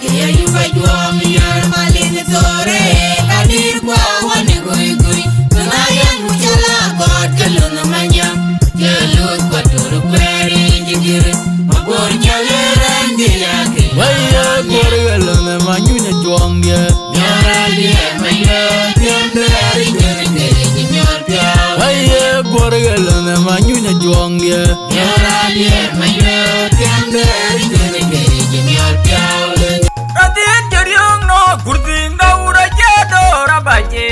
Kia yuba juam yar malin tore kadir kwa wani gui gui Tunayan mujala god kalun manyam Jalut kwa turu kweri jigir Mabor jalera ndiyake Waya korgalana manyunya juangya Nyara liye mayo Tiamberi jere jere jinyor piao Waya korgalana manyunya juangya Nyara liye mayo Tiamberi jere jere jinyor piao Ratin jariong no kurting daura jadora baje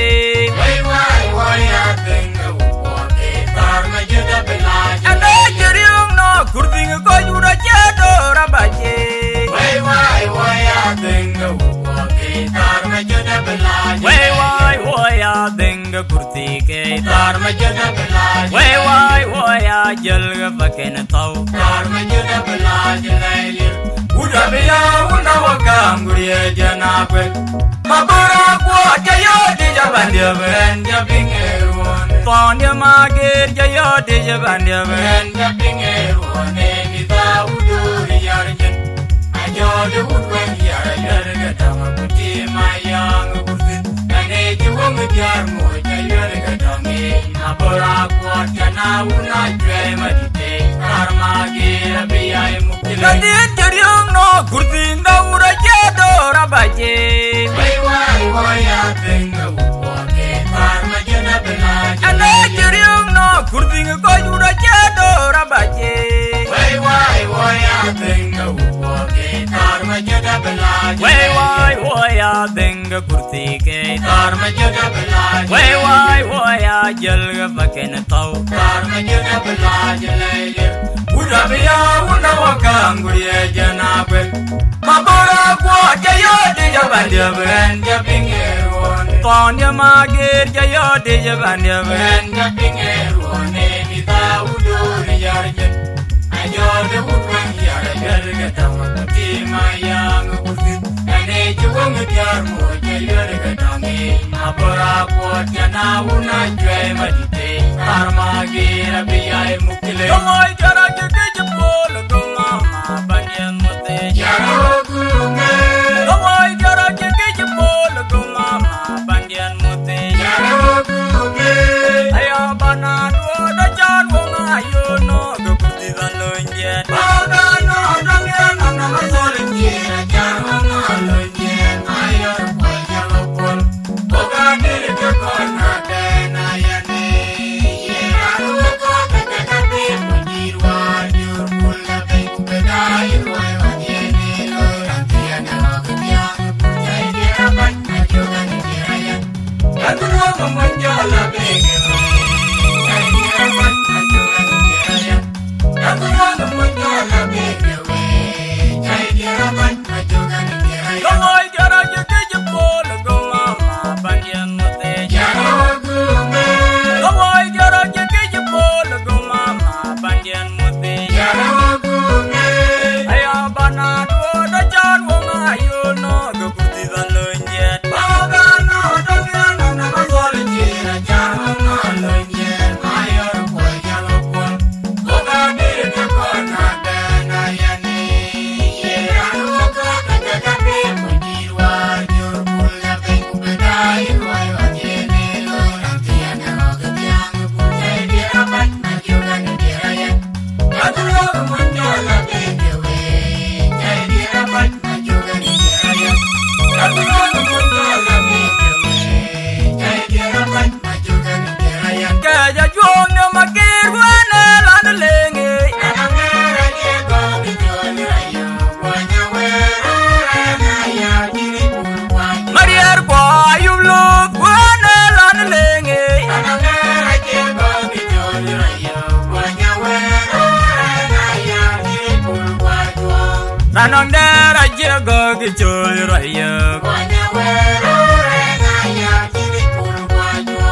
Wai atenga upote Tarma juda belaja Ada jariong no kurting ko jura jadora baje Wai atenga upote Tarma juda belaja Waya denga kurti ke Tarma juda belaja Waya jalga baken tau Tarma juda belaja Lailir Uda biya una wakanguriya janakwe Mabara kwa jayo de jabandia ben Japingerone Pondia magir jayo de jabandia ben Japingerone Kita uduri yarjen Ajode udwen yarga Tama kuti mayang kurtin Kane juwang jar moja yarga tangi Mabara kwa jana una jwe madite Karma gira biya mukile Ratin jariong no kurting daura jadora baje Wai atenga upote Tarma juda belaja Ada jariong no kurting ko jura jadora baje Wai atenga upote Tarma juda belaja Waya denga kurti ke Tarma juda belaja Waya jalga baken tau Tarma juda belaja Lailir Uda biya una wakanguriya janakwe Mabara kwa jayo de jabandia ben Japingerone Pondia magir jayo de jabandia ben Japingerone Kita uduri yarjen Ajode udwen yarga Tama kuti mayang kurtin Kane juwang jar moja yarga tangi Mabara kwa jana una jwe madite Karma gira biya mukile Yomoy jara jeke jepol Gumama banyan mute Yarogume Yomoy jara jeke jepol Gumama banyan mute Yarogume Ayo bana duo da jan wonga ayo no Gukuti dan lonjet Bagano dangyan ang namasolin Kira jaro ngalunyen Ayor kwa jalopon Boga diri kakon naten ayane Yeranu ko kakakapi Mujirwa jur pula Pengku bedayu Wai wanyene Lorantian Nalokitiang Punyai dirapan Ajugan dirayan Katuwa memonjola Bengero Punyai dirapan Ajugan dirayan Katuwa memonjola Bengero Punyai dirapan Ajugan dirayan Yomoy jara jeke jepol Gumama banyan mute Yarogume Yomoy jara jeke jepol Gumama banyan mute Yarogume Ayo bana duo da jan wonga ayo no Gukuti dan lonjet Bagano dangyan ang namasolin Kira jaro ngalunyen Ayor kwa jalopon Boga diri kakon naten ayane Yeranu ko kakakapi Mujirwa jur pula Pengku bedayu Wai wanyene Lorantian Nalokitiang Punyai dirapan Ajugan dirayan Katuwa memonjola Bengero Punyai dirapan Ajugan dirayan Katuwa memonjola Bengero Punyai dirapan Ajugan dirayan Kaja juang na magir wana lana lengi Anangera jego bijoli rayo Wanya wero renaya Diri pulwanya Mariar kwa yuluk wana lana lengi Anangera jego bijoli rayo Wanya wero renaya Diri pulwanya Nanong dara jago gichul raya Wanya wero renaya Diri pulwanya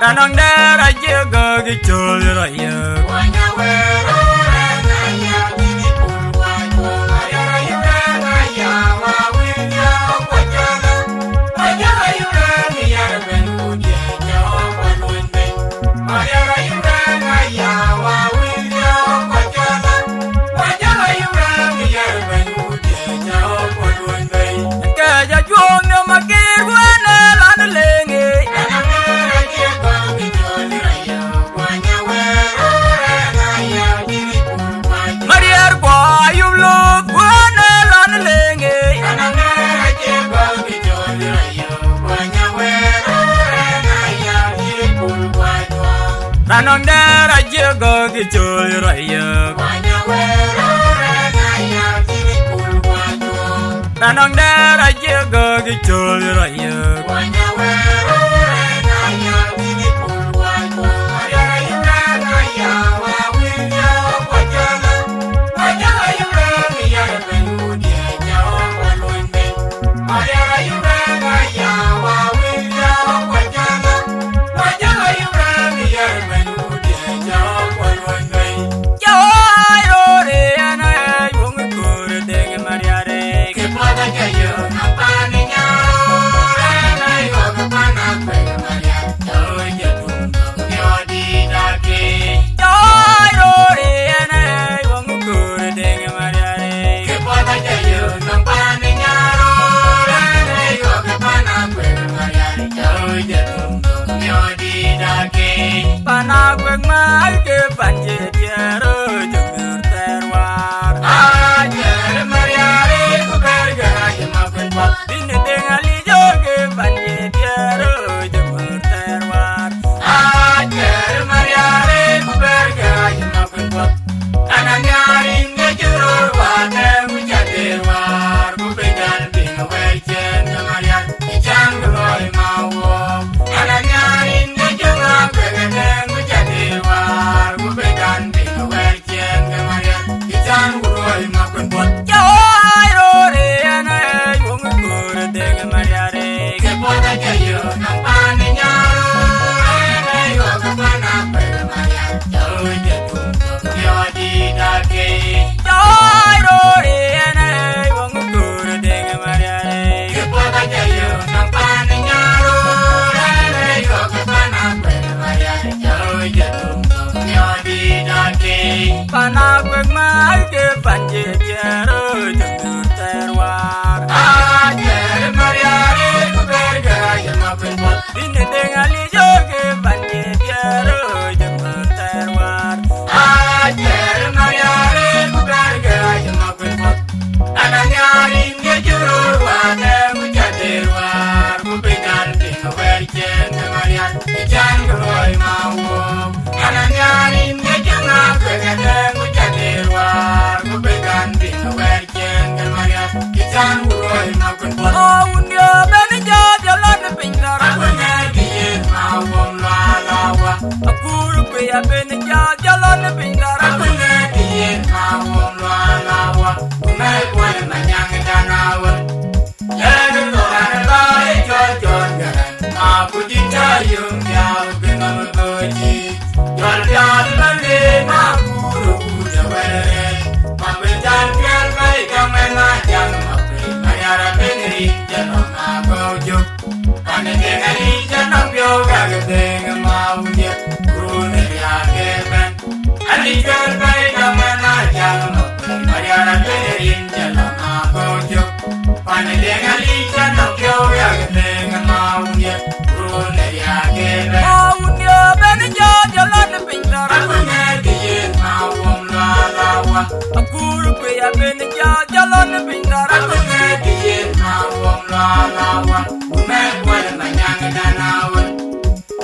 Nanong dara jago gichul raya Wanya wero renaya Diri pulwanya Ayarayu renaya Wawinya wajana Ayarayu renaya Benudye jawa walwende Ayarayu renaya Wawinya wajana Ayarayu renaya Benudye jawa walwende Nanong dara jego gichul raya. Nanong dara jego gichul raya. Panagwag mahal ke banjir tiara jemur terwar. Ajar mariari ku bergaya makan pot. Bini dengali joge banjir tiara jemur terwar. Ajar mariari ku bergaya makan pot. Tanah nyaring ngejurur wane mujadir war. Ku begal bina wejen kemarian ijang geloi mawo. Tanah nyaring ngejurur begedeng mujadir war. Ku begal bina wejen kemarian ijang geloi makan pot. Jawai rore anai wong kur deng mariare. Kepot aja yo nampane nyaro. Anai wong pana permarian. Jauh jatuh yo di dake. Jawai rore anai wong kur deng mariare. Kepot aja yo nampane nyaro. Anai wong pana permarian. Jauh jatuh yo di dake. Panagwag mahal ke banjir tiara jemur terwar. Ajar mariari ku bergaya makan pot. Bini dengali joge banjir tiara jemur terwar. Ajar mariari ku bergaya makan pot. Tanah nyaring ngejurur wane mujadir war. Ku begal bina wejen kemarian ijan geloi mawo. Tanah nyaring ngejurur begedeng mujadir war. Ku begal bina wejen kemarian ijan geloi makan pot. Oh undia benja jalan pintar. Aku ngediin mawon lalawa. Aku rupiah benja jalan pintar. Aku ngediin mawon lalawa. Kumel kual manyang danawan. Jadi orang baik jojon garan. Aku dicayung jauh kenal berji. Jual jual beli aku rupu jaweret. Mabejan biar baik kamen ajang mabe. Mayara bengri jalan aku juk. Pane dengali jalan bioga gedeng maunya. Kurune ya keben. Ali jual baik kamen ajang mabe. Mayara bengri jalan aku juk. Pane dengali jalan bioga gedeng maunya. Kurune ya keben. Maunya benja jalan pintar. Aku ngediin mawon lalawa. Aku rupiah benja jalan pintar. Aku ngediin mawon lalawa. Kumel kual manyang danawan.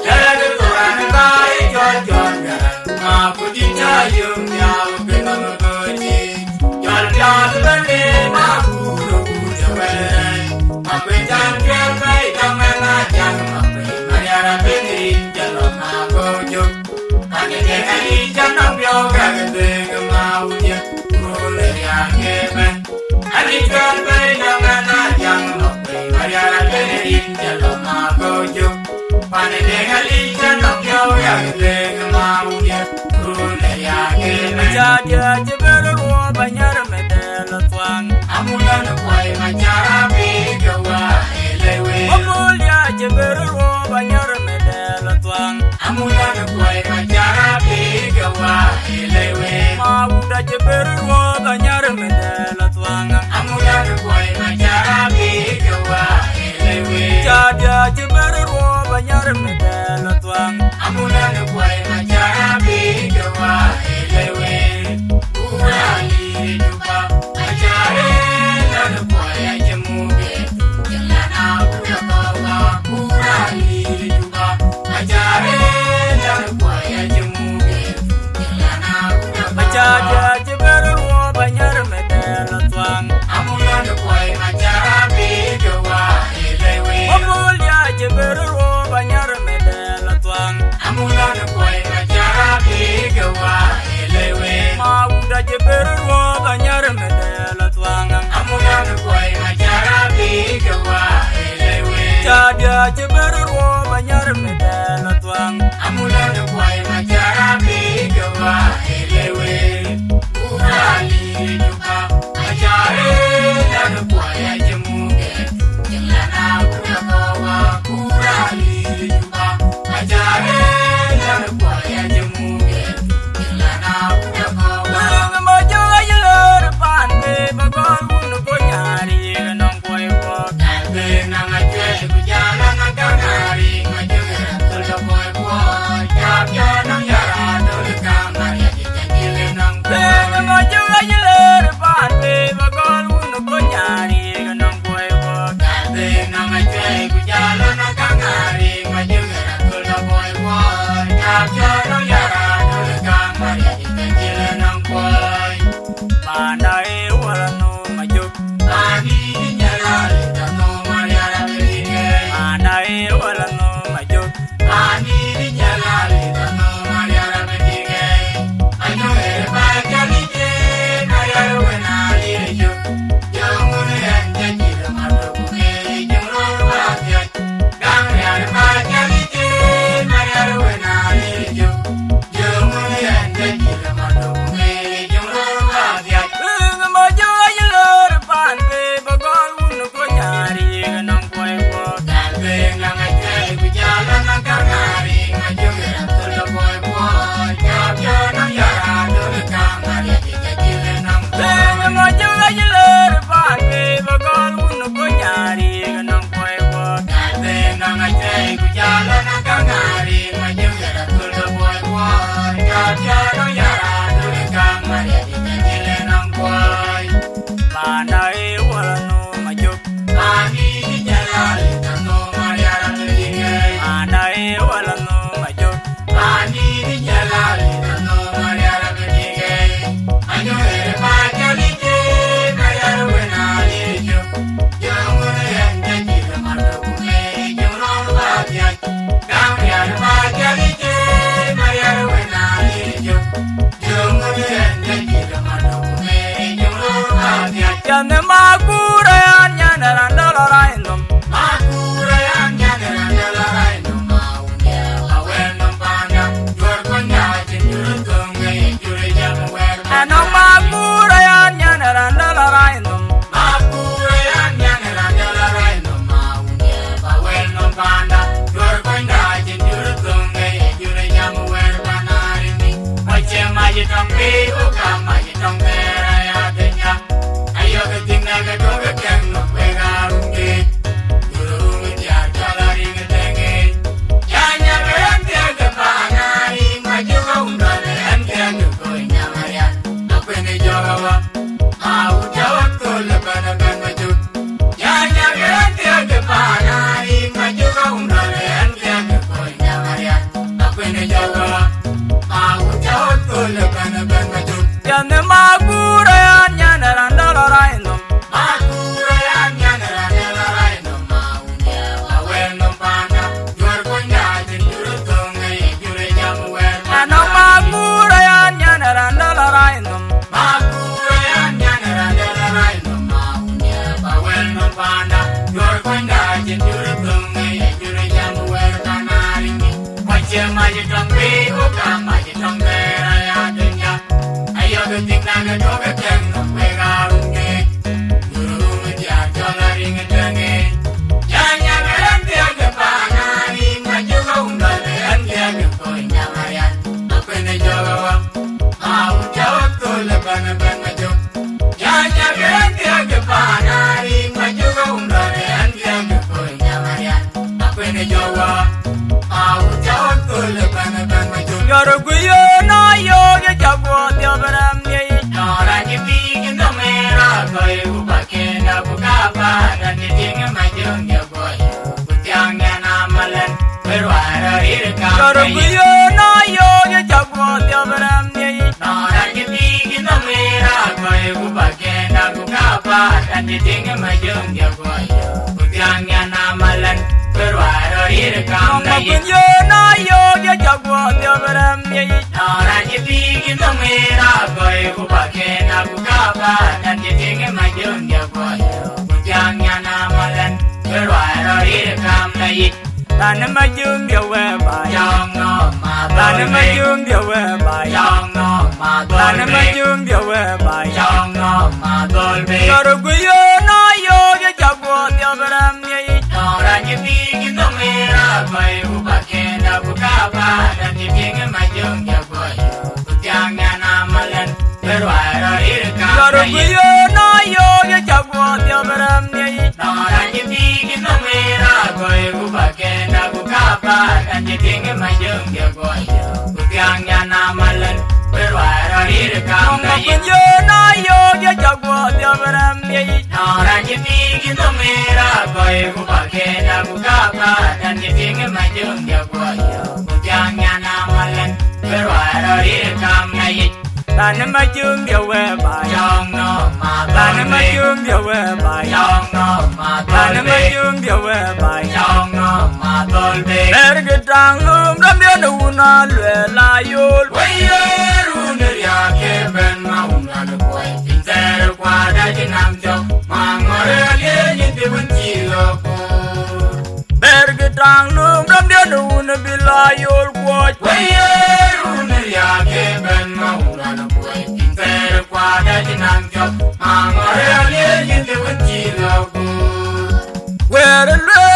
Jadi orang baik jojon garan. Aku dicayung jauh kenal berji. Jual jual beli aku rupu jaweret. Mabejan biar baik kamen ajang mabe. Mayara bengri jalan aku juk. Pane dengali jalan bioga gedeng maunya. Kurune ya keben. Ali jual baik kamen ajang mabe. Mayara bengri jalan aku juk. Pane dengali jalan bioga gedeng maunya. Kurune ya keben. Jadi jeberu banyar medel tuang. Amulan kuai macara bigawa elewe. Amulia jeberu banyar medel tuang. Amulan kuai macara bigawa elewe. Mauda jeberu banyar medel tuang. Amulan kuai macara bigawa elewe. Jadi jeberu banyar medel tuang. Amulan kuai macara bigawa elewe. Jiberu banyar medal tuang. Amula de boy machara bigawa elewe. Urali juga machare dan boy ajemuge. Jelana kudawa urali juga machare dan boy ajemuge. Jelana kudawa. Majo ayelor pande bagol bunu konyari nong boy bok. Kalbe nangajwe kujala nangari majue tolo boy boy. Jabya nang yara tolo kamar ya jajile nang boy. Majo ayelor pande bagol bunu konyari nong boy bok. Kalbe nangajwe kujala nangari majue tolo boy boy. Jabya nang yara tolo kamar ya jajile nang boy. Pandai walano majo. Ani nyalali tano mariara belige. Pandai walano majo. Ani nyalali tano mariara belige. Ayo eba jalije kaya wena lijo. Jomune anja jilo madokume jomro wajja. Gamre eba jalije kaya wena lijo. Jomune anja jilo madokume jomro wajja. Majo ayelor pande bagol bunu konyari nong boy bok. Kalbe nangajwe kujala nangari majue tolo boy boy. Jabya nang yara tolo kamar ya jajile nang boy. Majo ayelor pande bagol bunu konyari nong boy bok. Kalbe nangajwe kujala nangari majue tolo boy boy. Jabya nang yara tolo kamar ya jajile nang boy. Pandai walano majo. Ani nyalali tano mariara belige. Pandai walano majo. Ani nyalali tano mariara belige. Ayo eba jalije kaya wena lijo. Jomune anja jilo madokume jomro wajja. Gamre eba jalije kaya wena lijo. Jomune anja jilo madokume jomro wajja. Yane magura yanya randala indom. Makura yang nyadera dalara ino maunya aweno panda jual konya jenjuru tunge jure jamu wer. Ano magura yanya randala indom. Makura yang nyadera dalara ino maunya aweno panda jual konya jenjuru tunge jure jamu wer panari ni. Oce maji tongpi uka maji tongpera ya denya. Ayo ketingna kedoge kengo pegarungi. Yane magura yanya randala indom. Ano magura yanya randala indom. Maji tongpi uka maji tongpera ya denya. Ayo ketik naga doga kengo pegarungi. Guru media jolari ngedengi. Janya gerenti aga panari maju kaundale andi aga koinya marian. Apa ini jawa mau jawab tuh leban maju. Janya gerenti aga panari maju kaundale andi aga koinya marian. Apa ini jawa mau jawab tuh leban maju. Yoro guyo na yoge jabo diabram ye. Nora ni bigi no mera koi upakena bukapa dan ni tinga majung ya boy. Putiangnya namalan berwara irka. Yoro guyo na yoge jabo diabram ye. Nora ni bigi no mera koi upakena bukapa dan ni tinga majung ya boy. Putiangnya namalan berwara irka. Guyo na yoge jabo diabram ye. Nora ni bigi no mera koi upakena bukapa dan ni tinga majung ya boy. Putiangnya namalan berwara irka. này Tane ma jung dia we ba Yang no ma Tane ma jung dia we ba Yang no ma Tane ma jung dia we ba Yang no ma dolbe Karo guyo no yo ge jagwo dia baram ye Nora ni bigi no mera bai ubakena bukaba dan ni binge majung ya boy Kutiang na malan berwara irka Karo guyo no yo ge jagwo dia baram ye Nora ni bigi no mera bai ubakena bukaba dan ni binge majung ya boy Kutiang na malan berwara irka Mama guyo no yo ge jagwo dia baram ye Nora ni bigi no mera bai ubakena bukaba dan ni binge majung ya boy Kutiang na malan berwara irka nai Tane ma jung dia we ba Yang no ma Tane ma jung dia we ba Yang no ma Tane ma jung dia we ba Yang no ma dolbe Erge tang lum ram dia no na lwe la yul Wayeru ya ke ben ma unal boy Inter kwa da jinam jo mangore le ni de bunti loko Erge tang lum ram dia no na bila yul kwoj Wayeru ya ke ben ma unal boy Inter kwa da jinam jo mangore le ni de bunti loko Where the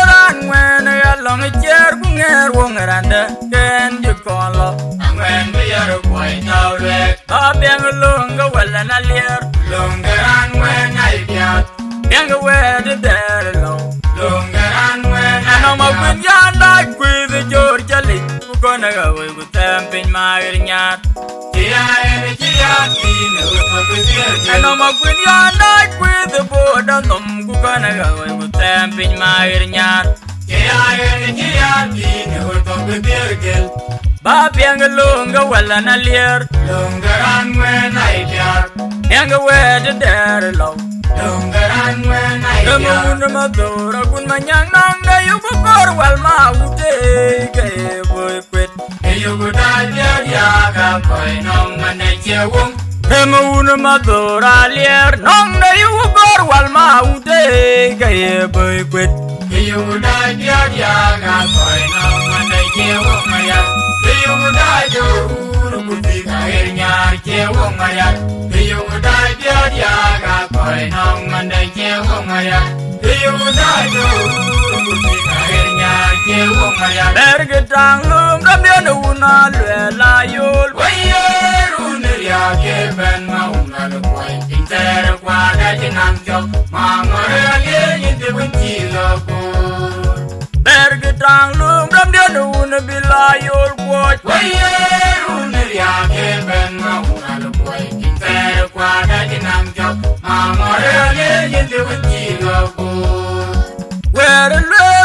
run when I long a chair nger wong randa ken you call up Angwen we are boy tawle a bang lunga well and a leer Lungaran when I get bang where the there low Lungaran when and I'm a good yan like with the Georgia Lee who gonna go with them in my yard and I'm a good yan like with the board and I'm gonna go with them in my yard Babi ang lunga well and a leer Lungaran when I get bang where the there low Lungaran when I The get moon madura kun manyang nang na yu bukor wal maute kay boy quit You would die yaga boy no man I chewum The moon madura lier nang na yu bukor wal maute kay boy quit You would die yaga boy no man I chewum maya You would die you would be a chewum maya You would die yaga boy no man I chewum maya You would die you would be a chewum maya Berge tang lum ram dia no na lwe la yul Wayerun ya ke ben mauna lo boy Inter kwa da jinam jo mangore ye ni de bunti lo ko Berge tang lum ram dia no na bila yul kwoj Wayerun ya ke ben mauna lo boy Inter kwa da jinam jo mangore ye ni de bunti lo ko Where the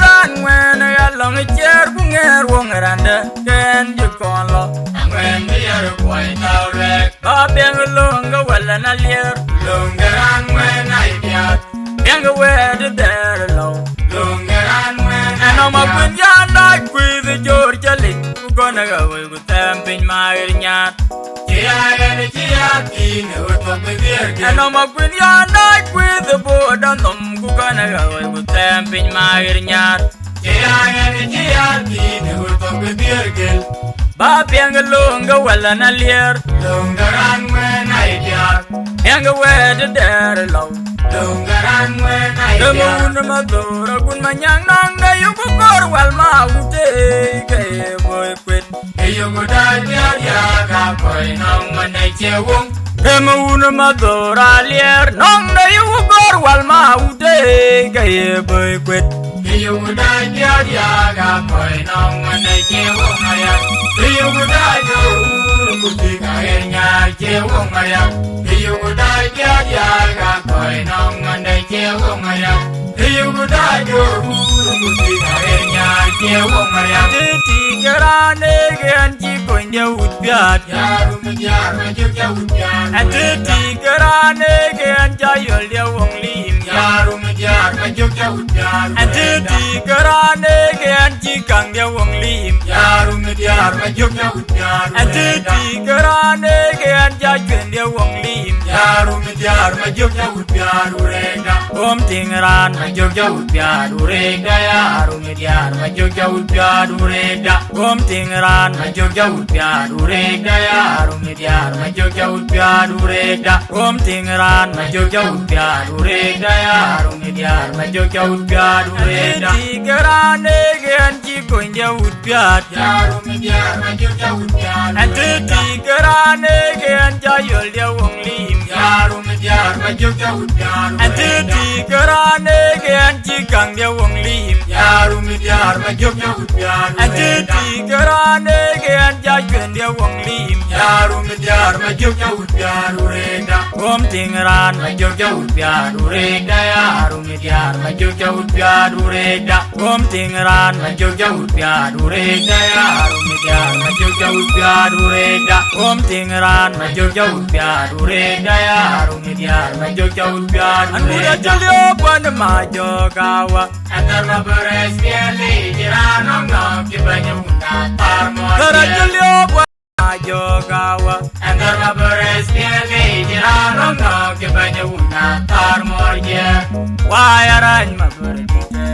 run when I long a chair nger wong randa ken you call up Angwen we are boy tawle Babi ang lunga well and a leer Lungaran when I get bang where the there low Lungaran when And I'm a good yan like with the Georgia Lee who gonna go with them in my yard And I'm a good yan like with the board and I'm gonna go with them in my yard Babi ang lunga well and a leer Lungaran when I get bang where the there low Lungaran when I The get moon madura kun manyang nang na yu bukor wal maute kay boy quit You would die yaga boy no man I chewum The moon madura lier nang na yu bukor wal maute kay boy quit You would die yaga boy no man I chewum maya You would die kuti ka enya chewum maya You would die yaga boy no man I chewum maya You would die kuti ka enya chewum maya Titi garane ganji konya utbiat Yarum ya udyan And titi garane ganja yol dia wong lim Yarum ya udyan And titi garane ganji kang dia wong lim Yarum ya udyan And titi garane ganja kwen dia wong lim Yaru midyar majok jawut biaru regda. Om tingran Majok jawut biaru regda. Yaru midyar majok jawut biaru regda. Om tingran Majok jawut biaru regda. Yaru midyar majok jawut biaru regda. Om tingran Majok jawut biaru regda. Yaru midyar majok jawut biaru regda. Tigrane gen chikoin jawut biat. Yaru midyar majok jawut biaru Ante regda. tigrane gen jayol jawong lim. Yaru midyar majok jawut biaru Ante regda. tigrane gen chikang jawong lim. Yaru midyar majok jawut biaru Ante regda. tigrane gen jayol jawong lim. Yaru midyar majok jawut biaru regda. Om tingran Majok jawut biaru regda. Yaru midyar majok jawut biaru regda. Om tingran Majok jawut biaru regda. Yaru midyar majok jawut biaru regda. Om tingran Majok jawut biaru regda. Yaru midyar majok jawut biaru Anura regda. jalio kwan majo kawa. Antar maberes biarli jiranong nok kibanya unda tarmor. Tara jalio kwan majo kawa. Antar maberes biarli jiranong nok kibanya unda tarmor. Wayaran maberdite.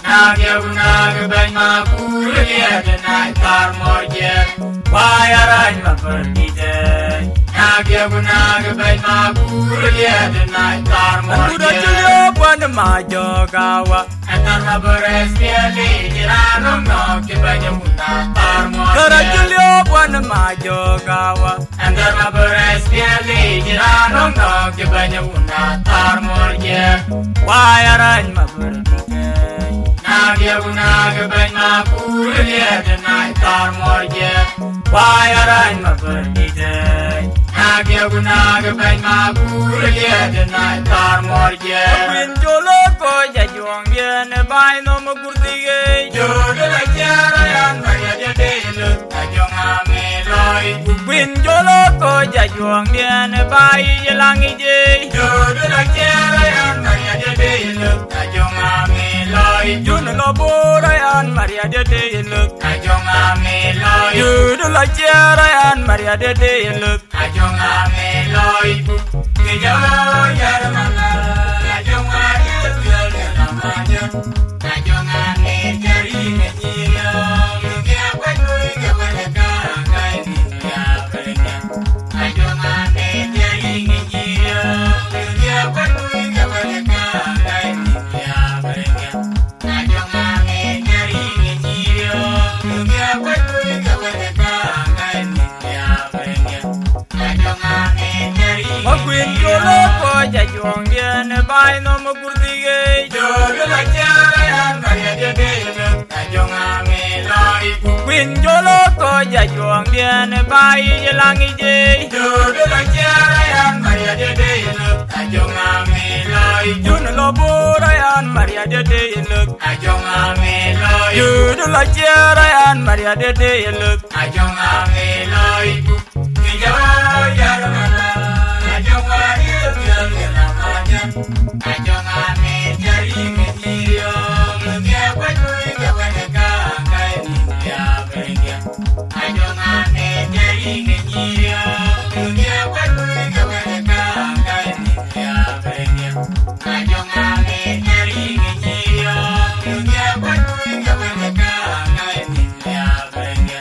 Nagya unag bany mapur liadenay tarmor. Wayaran maberdite. Nagya unag bany mapur liadenay tarmor. Anura jalio kwan majo kawa. Antar maberes biarli jiranong nok kibanya unda tarmor. Tara jalio kwan majo kawa. Antar maberes biarli jiranong nok kibanya unda tarmor. Wayaran maberdite. Nagya unag bany mapur liadenay tarmor. Wayaran maberdite. Nagya unag bany mapur liadenay tarmor. Queen jolo ko jajuang bien bai no magurdige. Jodo la jara yan maya de delu ajong ameloy. Queen jolo ko jajuang bien bai yelangi je. Jodo la jara yan maya de delu ajong ameloy. Jun lo borayan Maria de deluk. Ajong ameloy. Judu la jarayan Maria de deluk. Ajong ameloy. Kejawa yar mala ajong ayo biar namanya. Ajong ame jari ngejira. Lugia kwendui kewaleka kai niya berenya. Ajong ame jari ngejira. Lugia kwendui kewaleka kai niya berenya. Ajong ame jari ngejira. Lugia kwendui kewaleka kai niya berenya. Ajong ame jari Queen jolo ko jajuang bien bai no magurdige. Jodo la jarayan maya de delu ajong ameloy. Queen jolo ko jajuang bien bai yelangi je. Jodo la jarayan maya de delu ajong ameloy. Jun lo borayan Maria de deluk. Ajong ameloy. Judu la jarayan Maria de deluk. Ajong ameloy. Kejawa yar mala ajong ayo biar namanya. Ajong ame jari ngejiro. Lugia kwendui kewaleka kai niya berenya. Ajong ame jari ngejiro. Lugia kwendui kewaleka kai niya berenya. Ajong ame jari ngejiro. Lugia kwendui kewaleka kai niya berenya.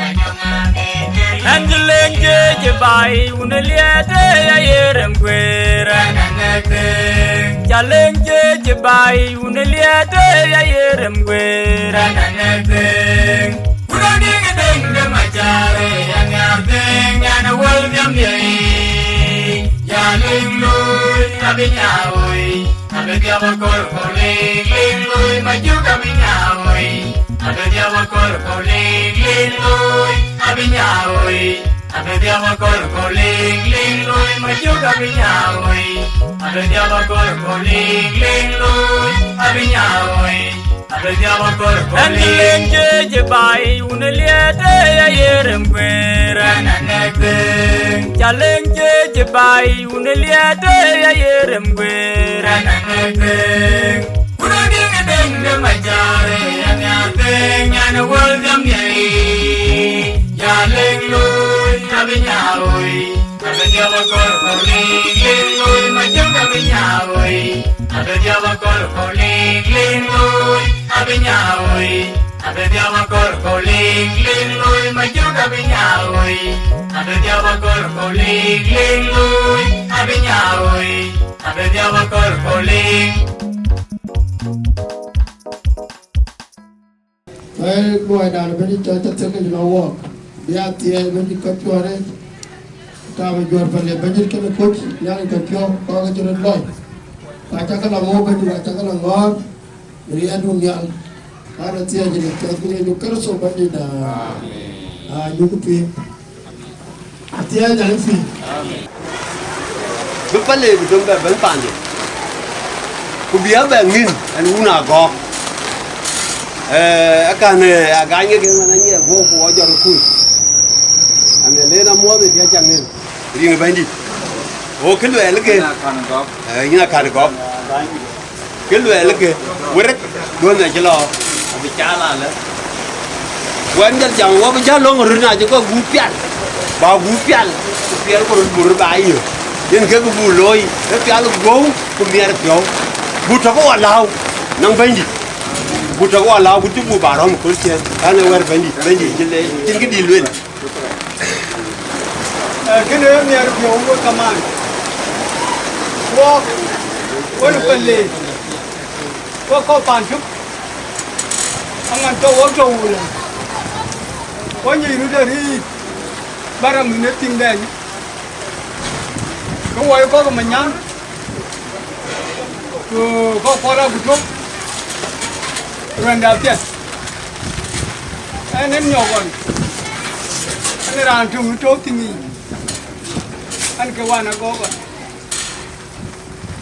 Ajong ame jari Anjuleng je bai uneliete ya yerem kwera. nananeng. Jaleng je bai uneliete ya yerem kwera. Nananeng. Udah ding de macare yang ngarteng yana wal jam yai. Jaling lui abi nyawoi. Abi jawa kor koling ling lui maju kami nyawoi. Abi jawa kor koling ling lui abi nyawoi. Abi jawa kor koling ling lui maju kami nyawoi. Abi jawa kor koling ling lui abi nyawoi. Abi jawa kor koling Anjuleng je bai uneliete ya yerem kwera. nananeng. Jaleng je bai uneliete ya yerem kwera. Nananeng. Udah ding de macare yang ngarteng yana wal jam yai. Jaling lui abi nyawoi. Abi diaba cor ling lui ma juga binyawi abe diaba cor ling lui abinyawi abe diaba cor ling lui ma juga binyawi abe diaba cor ling lui abinyawi abe diaba cor ling. Well, boy, down the church at second walk. The ATA, when you cut your head, Tama Jor for the budget can coach, Yan can cure, Corgature and Lloyd. I take a mobile, I take a long, Riadu Yan, Aratia, you can so budget. You could pay. At the end, I feel. Lúc bắt lệ của chúng ta vẫn phản được. Cô bia bè nghìn, anh uống nào có. Cái này, cái này cái này vô của cho nó khui. Anh này lên mua về thì chẳng nên. Đi người bên đi. Ô cái loại là cái. Như là khăn gọp. Cái loại là cái. Quét luôn này cho lo. Bị chá là nữa. Quên cho chẳng qua bị chá luôn rồi nào chỉ có gú pian. Bao gú pian. Pian có một bài nhiều. Nên cái bù lôi, cái pian gấu, cái miếng gấu. Bù thằng có lao, năng bên đi. Bù thằng có lao, bù chụp bù bà rong cuốn tiền. Anh ấy quay bên đi trên cái đi luôn. Cái này miếng gấu có cầm ăn. Walk, quên phần lì. Có bàn chút. Anh ăn trâu rồi. Có gì nữa đi. Ba trăm nghìn tiền đèn. Có quay có cái mình nhắn. Có ra một chút. Rồi đạp tiền. Anh em nhỏ còn. Anh ấy làm chung chỗ thì nghỉ. Anh cái quan nó có còn.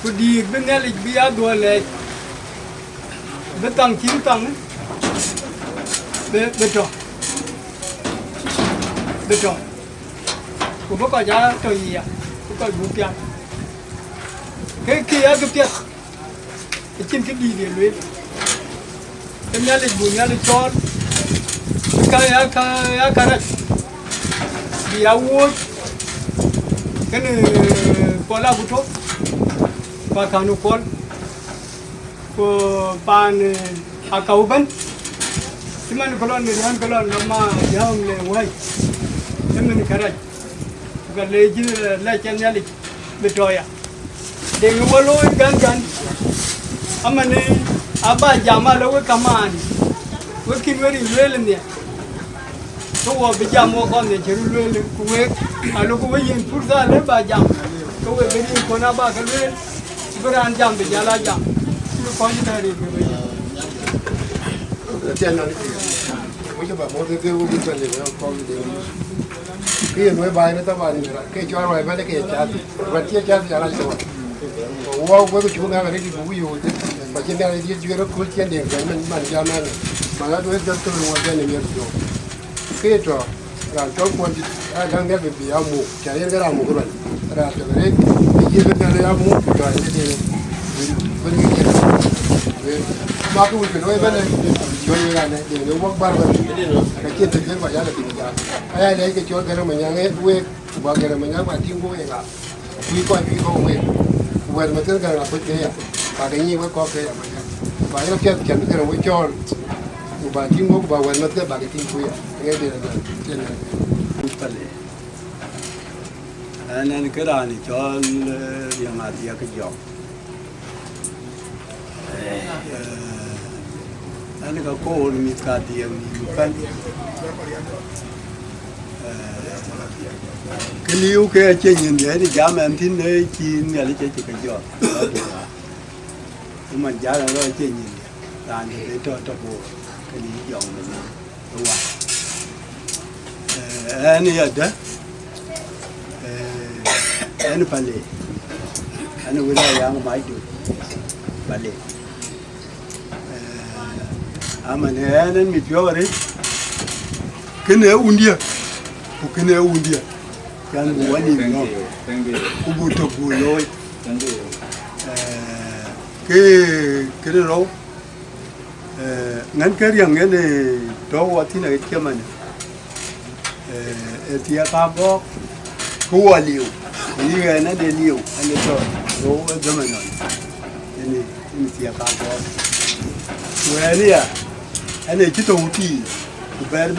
Cứ đi bên này lịch bia đùa lệ. Bên tầng 9 tầng ấy. Bên trò. Bên trò. Cũng có coi giá trời gì à. Cũng coi vụ tiền. Cái kia cái tiền. Cái trên cái đi về luyện. Em nhà lịch buồn nhà lịch tròn. Cái này. Bị áo uống. Cái này có là vụ tốt. Và khả năng con. Của bàn cầu bên. Thì mà nó còn người ăn còn nó mà giàu lên ngoài. Em mình khá rạch. Cái lấy chứ lấy chân nhà lịch. Bên tròi à. Để ngồi lôi gan. Ama ni aba jama lo we kamani. We kin we ri lele ni. To wo be jamo ko ne jeru lele ku we alo ko we yin purza le ba jam. Ko we be yin ko na ba ka le. Beran jam be jala jam. Ko ji ta ri be. Tiền nó mới cho bà mua cái vô cái chuyện gì đó con gì cái nuôi bài nó tao bảo cái cho rồi mới cái chả vật chia chả chả là sao wow với cái chú ngang cái gì cũng nhiều chứ mà trên đây đi chơi nó cuốn trên điện cái mình giao này mà nó đối với tôi luôn trên này nhiều rồi cái trò là cho con đang nghe về bị áo mũ chả yên cái áo mũ rồi ra cho đấy cái gì cái áo mũ rồi cái gì bên cái mà cái việc nói bên này cho như này để nó bóc bar bên cái kia thực hiện phải là tình trạng ai đấy cái chỗ cái nó mình nhang ấy quê và cái mình nhang mà thiên quê là quý coi quý không quê quê mà tức là cái gì à và cái gì mới có cái mà và nó kia chẳng cái nó mới cho và thiên quê và quê mà tức là cái thiên quê cái gì là trên này nên cái đó này cho riêng mà thì cái giỏ anh có cô mình cả tiền mình phân cái liu cái trên nhìn vậy thì giá mà em tin nơi chín nhà lấy chơi chỉ cái giỏ nhưng mà giá là nó trên nhìn là để cho bộ cái lý giỏ này đúng không anh ấy đó anh phải lấy anh vừa ra yang mai được phải lấy ama ne yanen mi fiore kene undia ku kene undia kan bu wani no ku bu to bu loy ke ro ngan ke yang ne do wati na ke man tia ka bo ku waliu Ini kan ada liu, ada tu, oh zaman ni. Ini siapa kau? Wah ni ya, ada kita uti, kuber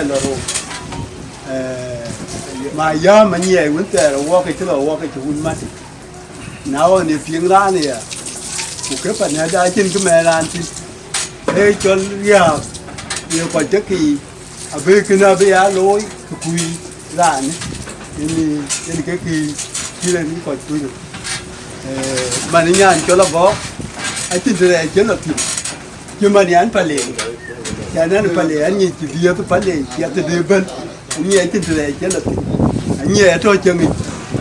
loro. Maya mani ay winter, walk it to mati. Now ni fiengra ni ya. Kuke pa ni ada chin kumeranti. Chol ya, ni ko jeki, abe kena be ya loi, kui ran. Ini cái kia ni ko tu. Mà ni nyan cho la bo. Ai tin de che la ti. Nhưng mà ni an pa le. Ya nan pa le an ni ti dia tu pa le, ya te de ban. Ni ai tin de che la ti. Ni ai to chang ni.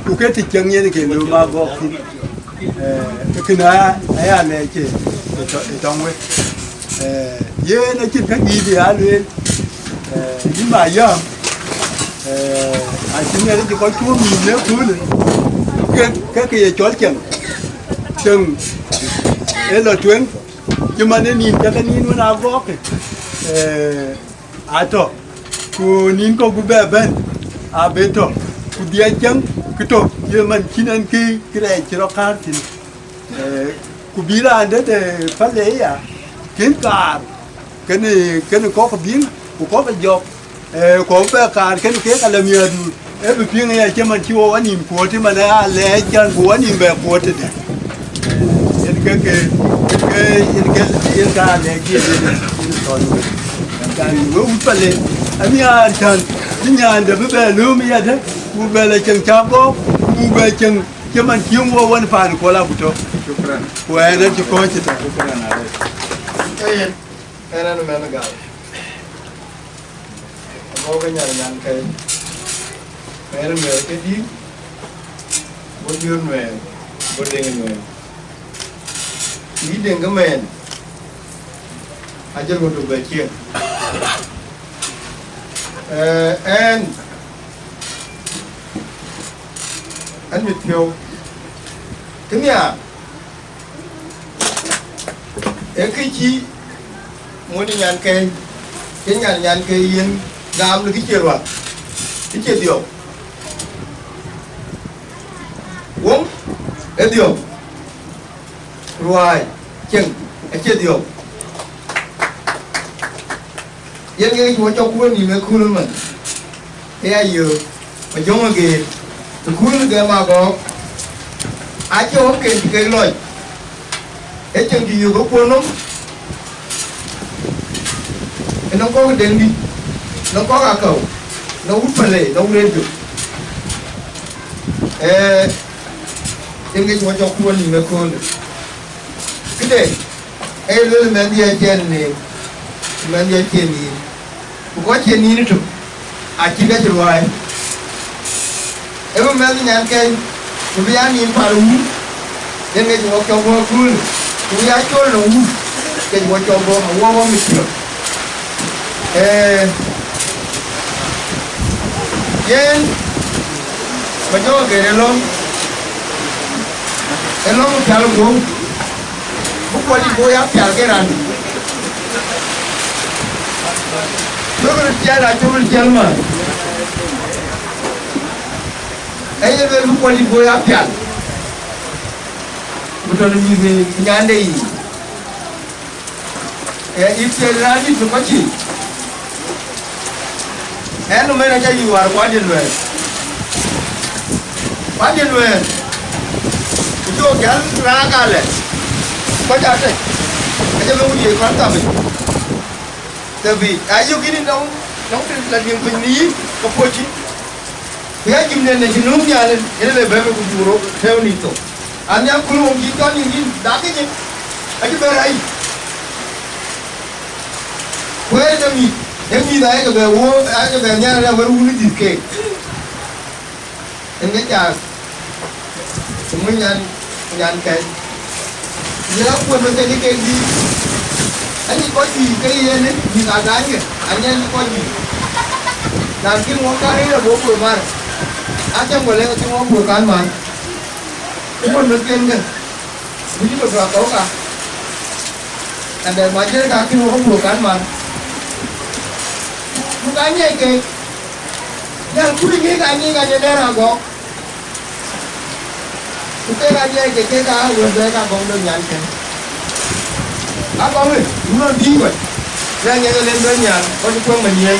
Ku ke ti chang ni ke lu ma bo ti. Cái na ai an ne che. Trong we. Ye na chin ka gi dia luen. Ni ma ya. Chính là chỉ có chúa mình nếu chúa này cái chó chừng đấy là chuyến nhưng mà nên nhìn cho cái nhìn nó nào vót to cô nhìn cô bé bên bên to cô đi chăng cái to nhưng mà khi anh cái này chỉ có khác thì cô biết là anh đấy để phát lấy à kiến cả cái này có cái biến có cái giọt có phải cả cái là làm nhiều em bị phiền này chứ mình chưa ăn nhiều quá thì mình đã lấy chân của ăn nhiều bè quá thì cái cái này kia rồi cái người út phải lên anh nhà chân nhà để bây giờ lưu bây giờ bây giờ là chân cháo có bây giờ chân chứ mình chưa mua quần phản của là bút quên đấy chứ coi chứ cái này nó gạo có cái nhà cái nó về cái gì bố dương về bố đen về ý đen cái mền aja mau coba cek anh Việt Kiều cái nhà cái chi muốn đi nhàn cây cái nhàn cây yên làm được cái chuyện rồi cái chuyện điều uống cái điều rồi chừng cái chuyện điều yên cái chúa cho cuốn gì mới cuốn mình cái ai vừa mà giống như kì thì cuốn cái mà có ai cho không kì cái lời cái chừng gì có cuốn không nó có cái đèn đi nó có cả cầu nó hút phần lệ nó lên được em cái cho cuốn gì mà cuốn được cái này em lên men đi trên này men đi trên này có trên này nữa chỉ cái rồi em men đi nhàn cây bây giờ nhìn phải đúng em cái cho cuốn bây giờ cho nó cái cho hoa mình được Yen, macam ke elong kalau gong, bukan di boya pial keran. Coba jalan mah. Ayah bukan di boya pial. Betul ni nyandai. Istilah lagi tu kecil. Em nó mới là cái gì vào quá điên về chỗ kéo ra cả lệ có chả đây cái chỗ gì quan tâm mình tại vì ai yêu cái này nó là điểm bình lý có phôi chứ cái chim này chỉ nung nhà lên cái này về cũng chủ rồi theo nít tổ anh em cũng không chỉ có những đá cái gì anh cứ về đây quên cho mình em đi đấy cái về uống cái về nhà ra vẫn uống cái gì em cái trà chúng mình nhàn cái nhớ quên mất cái gì anh có gì cái gì đấy gì cả cái gì anh em có gì làm cái món cá đấy là bố của mà trong buổi lễ cái món buổi cán mà cái món nước tiên kìa ví dụ là có cả anh để mà chơi cả cái món buổi cán mà bukannya ke yang kuning ni kan ni kan ada rago cái là gì cái cá vừa đây cá con đơn giản cái à con ơi đúng là đi vậy ra nhà lên bên nhà có những con mình gì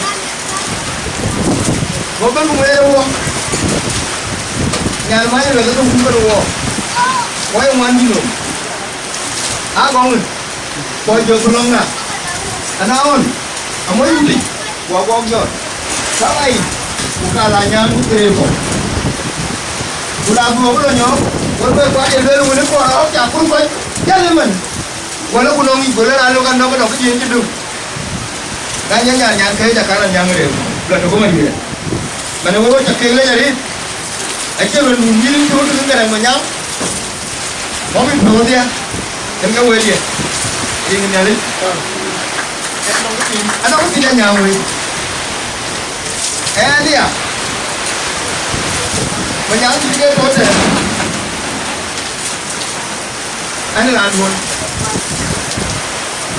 có cái luôn đâu nhà máy là cái không có đâu có ông ăn gì rồi à con ơi coi giờ con lông nè anh ơi ông mới đi qua con rồi sáng nay bukan hanya mungkin bulan dua nyok boleh buat dia dulu ni kau orang cakap pun kau jangan men walau kau nongi boleh lalu kan nong kan kerja je tu kan yang kerja cakaran yang dia bukan tu mana dia mana kau cakap le jadi aja menunjuk tu tu kan yang banyak kau perlu dia yang kau boleh dia ini ni anak kau tidak nyawa dia banyak juga proses anh làm luôn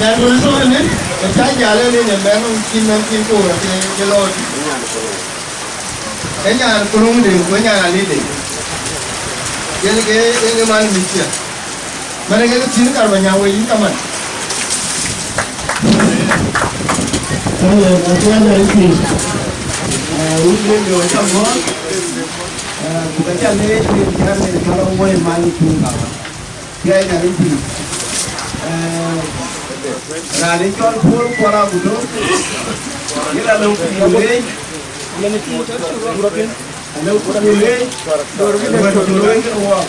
nhà luôn rồi đấy cái trái già lên đi nhà bé không kim cổ là cái lôi cái nhà cô không đi của nhà là đi cái mang đi chưa mà cái chín cả vào nhà quay gì cả mà bây giờ tôi ăn rồi thì uống lên rồi xong đó kita jalan ni kalau boleh mandi pun kawan dia ni ni rani jual pun kuala budo kita lalu pilih mana tu berapa lalu pilih berapa ke awak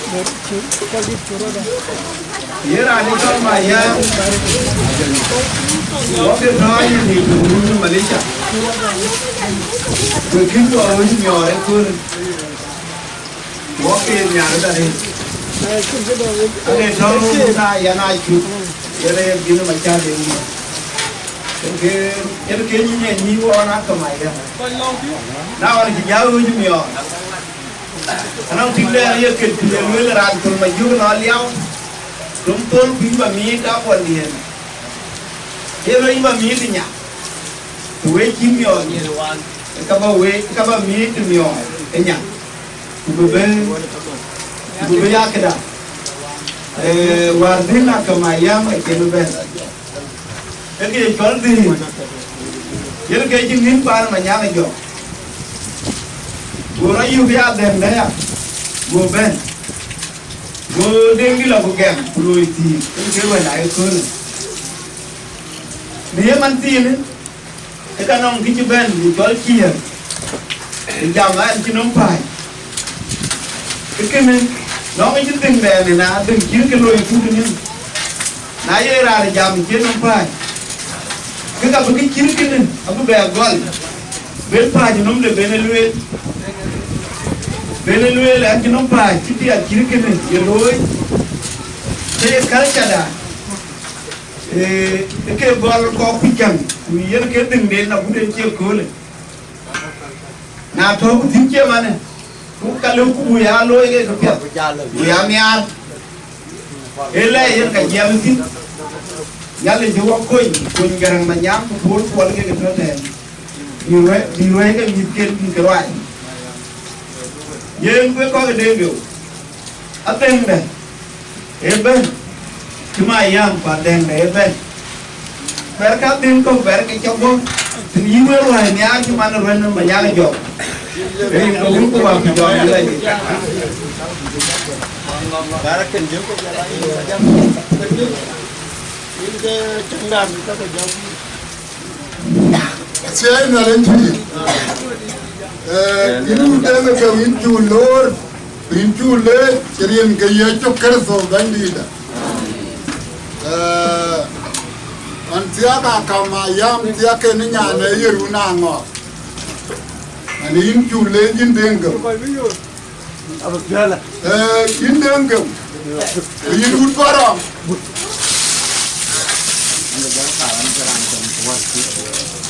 dia rani jual maya waktu raya di Malaysia begitu awak ni orang pun waktu nhà nó ra đây anh nó ra nhà này chụp nhà này em nó mạnh cha đi cái như quá nó cầm mày ra nào anh chỉ giáo hơn chút nhiều anh ông thích lên cái chuyện người là làm từ mày vô nó leo chúng tôi cũng mà mi cả quan điểm cái này mà mi thì nhá tuổi chín nhiều như là các bạn mi từ nhiều cái nhá bebe ya keda wardina kama yama kenube eke joldi yer ke jingin par manyama jo gora yu ya den ya go ben go dengi la go gem puluiti ke wa dai ko ni man tin e kanong ki ben ni jol kier jam an kinom pai cái này nó cái chuyện tình này là đừng kiếm cái lối phụ nữ nãy giờ ra để làm chuyện không phải cái gặp cái chuyện cái này ông bè gọi bên phải thì nó được bên lưỡi là cái nó phải chứ thì chuyện cái này giờ rồi thế cái chả đã cái gọi có quy chuẩn vì cái tình đến là cũng đến chiều cố này nào thôi cũng thích chơi mà này kalau kuya loy ke kapya kuya miar ele yer ka jam tin yale jo ko kun garang manyam pur pol ke ketro te diwe ke mitken ke roi yen ko ko de bio aten de ebe cuma yang padeng de ebe berka tin ko berka chobo tin yiwe roi nya cuma roi na manyang jo ini aku tu bawa jual lagi. Cara kerja tu jalan ini ke cenggan kita kerja. Saya nak lanjut. Ini dah macam intu lor, cerian gaya cokar so gandi dah. Antiaka kamayam tiaka ni nyane iruna ngok. Ani intu le indengam. Apa jala? Indengam. Indut barang.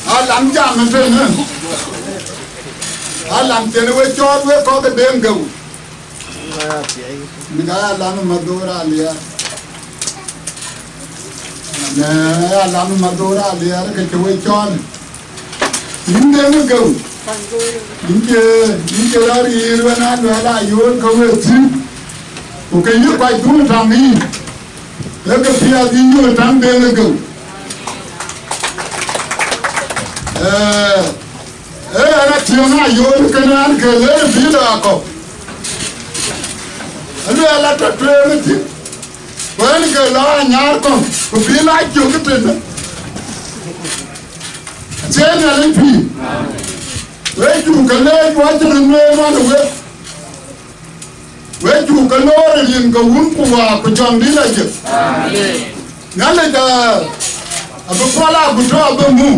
Alam jam mana? Alam jenis wajib kau ke dengam. Negara alam Madura liar. Nah, alam Madura liar ke wajib. Indengam. Ini lari irwan ada ayun kau mesti. o ke yu kwai tu tam ni le ke pia di yu tam de le go ana tiona yo ke nan ke le bi la ko anu ala ta tre ti wen ke la nyar ko ko bi la ju ke te chen na le pi we ju ke le wa tre me ma le we ju ke lo re yin ko un ku wa ko jong di la je amen na le da abu pala bu to abu mu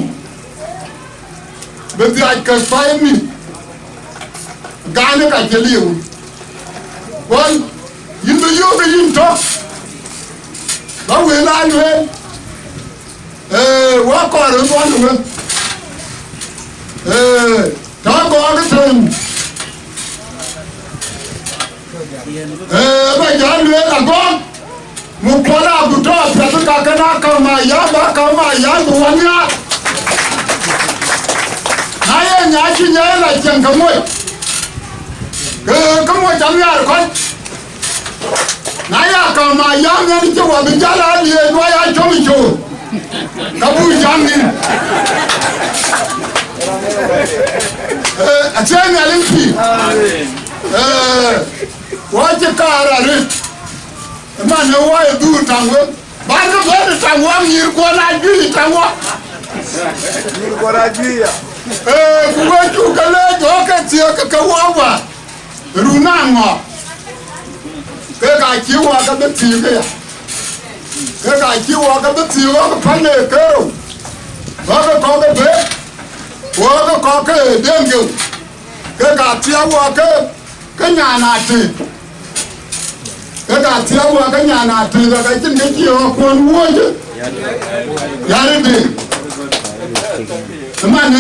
be ti ai ka fa mi ga ne ka je li u won yin do yo be yin to ba we la we wa ko ro ko no ta ko ga ten ba ja le la ko mu ko la bu to pa ka ka na ka ma ya bu wa nya na ye nya chi nya la chen ka mo ka mo jam ya ko na ya ka ma ya nya ni wa bi ja la ni wa ya cho mi cho ka bu jam ni a chen ya lin pi wa che ka ra ri ma ne wa du tang we ba no ba tang wa mi ko la ju tang wa ni ko ra ju ya kuwe ju ka le jo ka ti ka wa ru na ngo ke ka chi wa ka be ti ke ya ke ka chi wa ka be ti wa ka pa ne ke ro wa ka ko ke be wa ka ko ke den ge ke ka ti wa ke nya na ti ke ka ti wa ke nya na ti da ka chin ke chi ko wo je ya re de man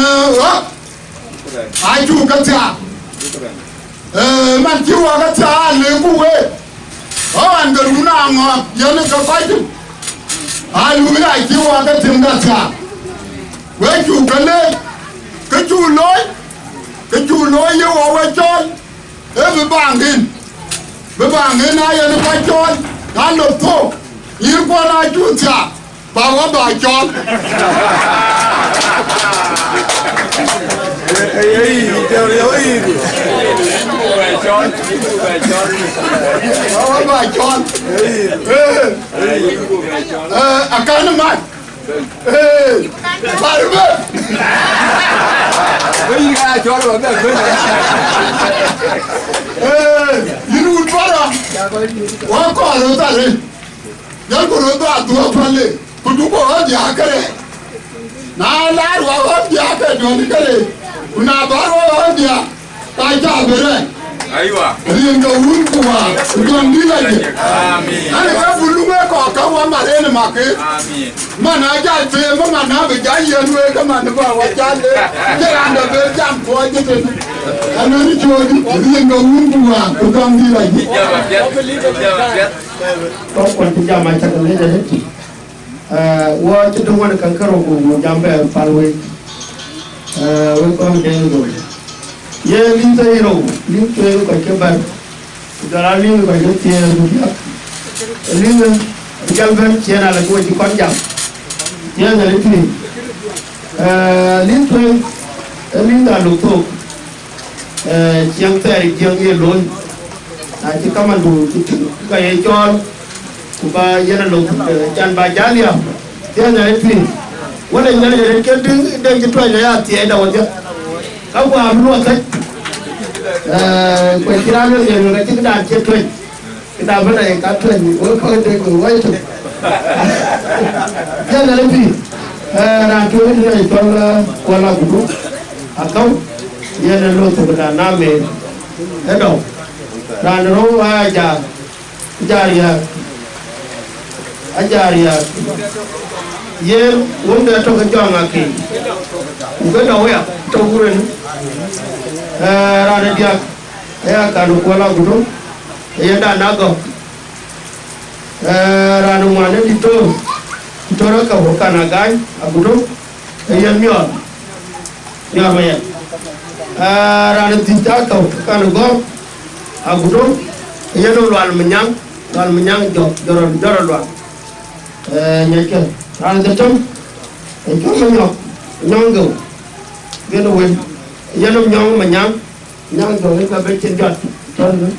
ai chu ka cha man chi wa ka cha le ku we an ga ru na ngo ya ne ka fa chu ai lu ya chi wa ka tim da cha we chu ka le ka chu loi ye wa we chon be bang in na ya ne ka chon dan lo to ir ko na chu cha ba wa ba chon Akan man. Barbe. Ini ga chon ba be. Iru twara. Wa ko ro ta le. Ya ko ro ta tu pa le. Ku du ko ha ja kare. Na la wa ha ja ke do ni kare. Una ba ro ha ja. Ta ja bere. Aiwa. Ringa urkuwa. Don dilaje. Amen. Ani ka bulume ko ka wa mare ne make. Amen. Mana ja te mo mana be ja yenu e ka mana ba wa ja le. Je anda be jam ko je te. Ani ni jodi ringa urkuwa. Don dilaje. Ja. Ko ko ti ja ma ta le je ti. Wa ti do wona kan karo ko mo jambe palwe. We ko de do. Ye linta hero linta hero ka ke bar dara linta ka ke tiya dunya linta galban tiya la ko ti kon jam tiya na le tini linta lo to tiang tari tiang ye lon na ti kaman du ti ka ye jol ku ba ye na lo jan ba jalia tiya na le tini wala ngale le ke ding de ti to ya tiya da wajja kamu ambil apa? Kira ni yang kita dah cekoi, kita benda yang kata ni, orang kau tengok, orang itu. Jangan lebih. Nanti ni kalau guru, atau dia lalu sebenarnya nama, itu. Dan orang ajar. Ye wunda to ka jonga ki uga do ya to guren ra dia ya ka do ko la gudu ya da nago ra no mane di to ra ka ho kana gai agudu ya myo ma ya ra di ta ka kana go agudu yeno loal menyang joro loal nyeke ran de tom e ko nyong go geno wen yeno nyong nyang go ka be chen jot ton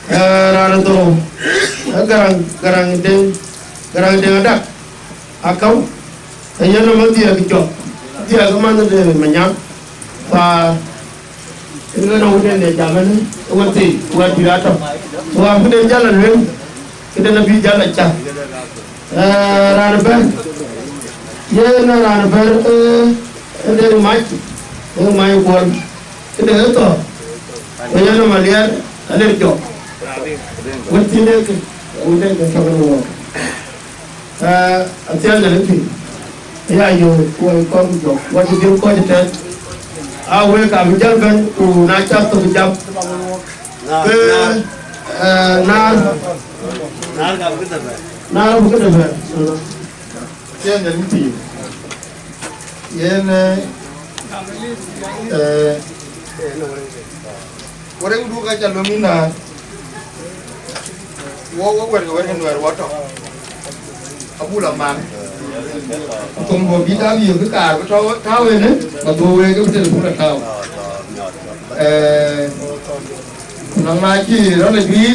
ran to garang de dak akau yeno ma dia ko man de menyang pa ini nak ujian dia jalan, uji atau, uang dia jalan ni, kita nabi jalan cah, ranaper, ye na ranaper, dia mai buat, kita itu, dia na maliar, ada job, uji dia ke, ujian dia sama orang, asyik jalan tu, ya yo, kau job, waktu dia kau jadi awe ka bijal ben ku na chap to bijal ke nar ka bu ke da yen da miti yen ore du ka chalo mina wo wer wa to abula man cùng một bí đá nhiều cái cả có tháo lên đấy mà tôi cái tên cũng là tháo năm nay chỉ đó là bí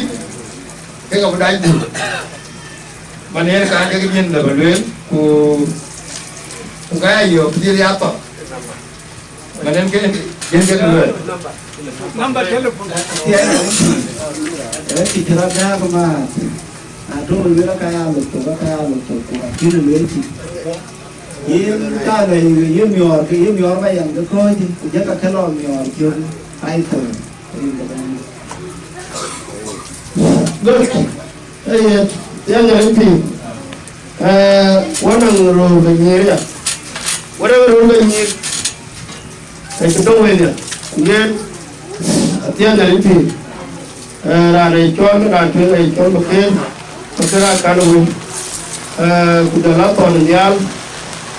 cái gặp đại gì mà nên cái nhân là bản luyện của cái nhiều đi ra to mà nên cái người number telephone thì thật ra mà tôi nói kaya lục của kini luyện yên ta này yên nhỏ bây giờ nó coi thì chắc là cái lò nhỏ chưa ai thử good hey yang ini wanang ro benyi ya whatever ro benyi cái đông về nhỉ nên yang ini ra đây cho nó ra chuyện này cho một cái kanu kudala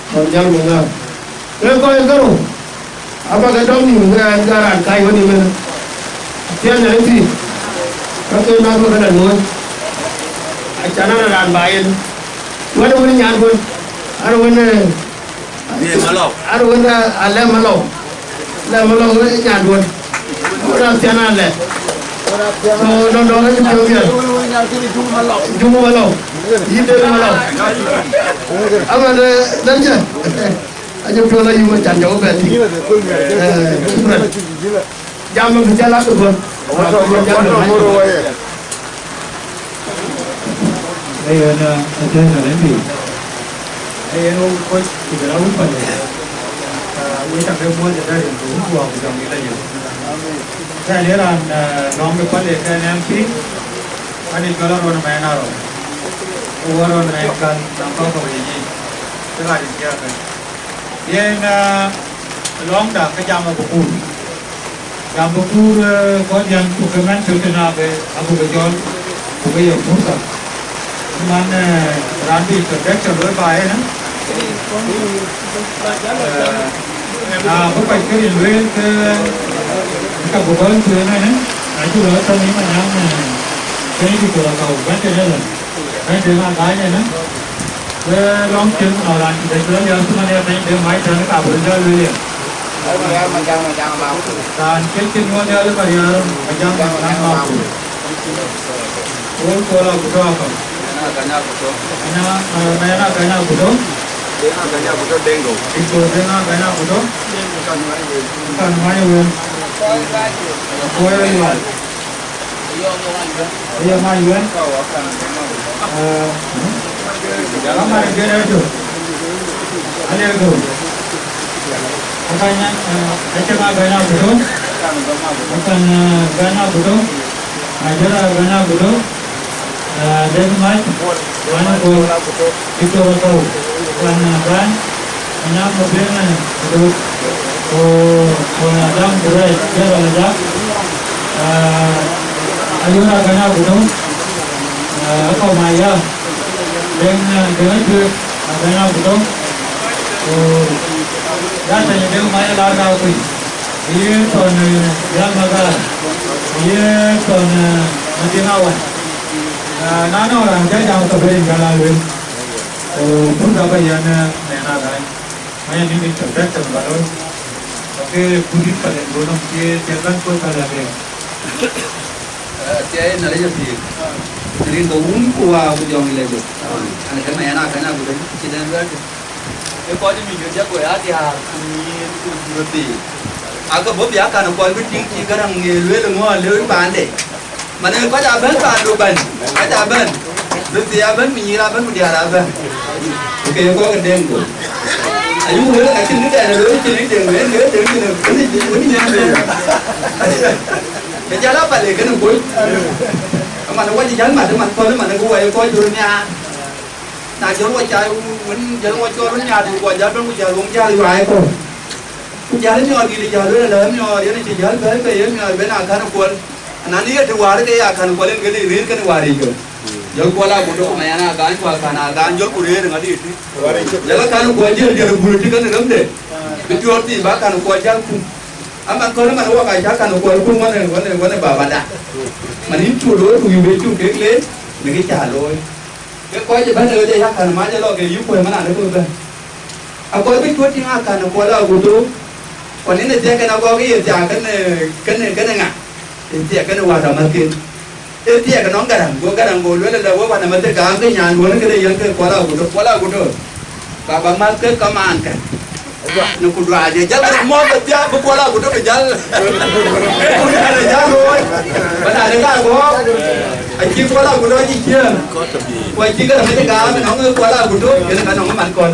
tonjal menga ko garo apa ga dong ni ngaran kai woni men tian ya ti ka na ko kana no achana na ran bayen wani wani nyan ko ar wani Ni malo. ar wani ale malo nyan won ora tiana le no cái chuyện gì chung malo gì đây malo anh là đến chưa anh chụp cho nó dùng một chản dấu về thì jam mình chơi lát được không đây là chơi là đến gì đây nó coi thì cái đó cũng phải với thằng em mua thì đây là cũng phù hợp với dòng như là gì saya lihat nom ke pale kan yang kiri ani kalau orang main aro orang naik kan nampak kau ini tengah dia kan dia long dah ke jam buku kau yang bukan cerita nabe aku berjual bukan yang muda mana rambi terdekat berbaik na bukan kiri luar ke các bộ phận từ này đấy, chú đỡ cho những bạn nam cái của là cầu bán chơi lên, bán chơi mang cái này nữa, cái long chân ở lại thì lớn giờ chúng ta đem đến máy chơi cả buổi chơi liền. Dan cái ngon giờ lúc bây giờ mà jam đang mau. Ủa cô là của đâu không? Cái nào của đâu? Cái nào của Dengo. Cái nào của đâu? Còn mấy người? Kue yuan. Iya mai yuan. Kamu ada gaya itu? Ada itu. Makanya, macam gaya betul. Bukan gaya betul. Ajar gaya betul. Dan mai mana ko itu betul. Kan, hanya mobilnya betul. Adam berai dia belajar ayuh agaknya betul kau maya dengan tu agaknya betul rasanya dia maya larga tu ia ton yang magar ia ton Nanti awal. Nana orang saya jauh terbeli galau. Pun tak payah nena dah. Saya ni terdekat terbaloi. Tapi kulit pada gunung dia jangan kau pada dia. Saya nak lihat sih. Jadi daun kuah aku jangan lihat. Anak kami anak aku dah kita lihat. Kau ni minggu jago ya dia ni tu berarti. Aku bawa biar kan kau itu tinggi kerang ni luar bandai. Mana kau dah ban kan ruban, kau dah ban. Berarti ban mengira ban mudia ban. Okey kau kendeng tu. Ayu mula kat sini dah ada sini dia ni ni. Kerja apa lagi kan kau? Mana kau jalan mana kau jualnya. Nah jalan kau cai, jalan kau jualnya tu kau jalan kau jalan luar kau. Jalan ni orang gila jalan dalam ni orang ni jalan berapa ni benar kan kau. Nanti ada waris dia akan kau yang gila real kan waris kau. Jalan kau lah bodoh mayana akan kau akan jalan kau real dengan dia. Jalan kan kau jalan bulat kan dalam deh. Betul arti bahkan kau jalan pun. Amat kau mana orang kaya kan kau pun mana bapa dah. Mana itu dulu tu yang betul kekle, lagi calon. Kau je mana dia akan mana lo ke you kau mana ada kau dah. Aku itu kau tinggal kan kau lah bodoh. Kau ni dia kan kau ni dia kan ngah. Dia kan wadah makin. Dia kan orang garang kau luar dah wadah makin kau ni yang luar ni yang kau lah bodoh. Bapa makin kau makan. Nak kudra aja, jalan mau kerja berkuala bodoh berjalan. Punya ada jalan, mana ada kau? Aji kuala bodoh aji dia. Kau aji kan macam kau, mana kuala bodoh, jangan kan orang makan.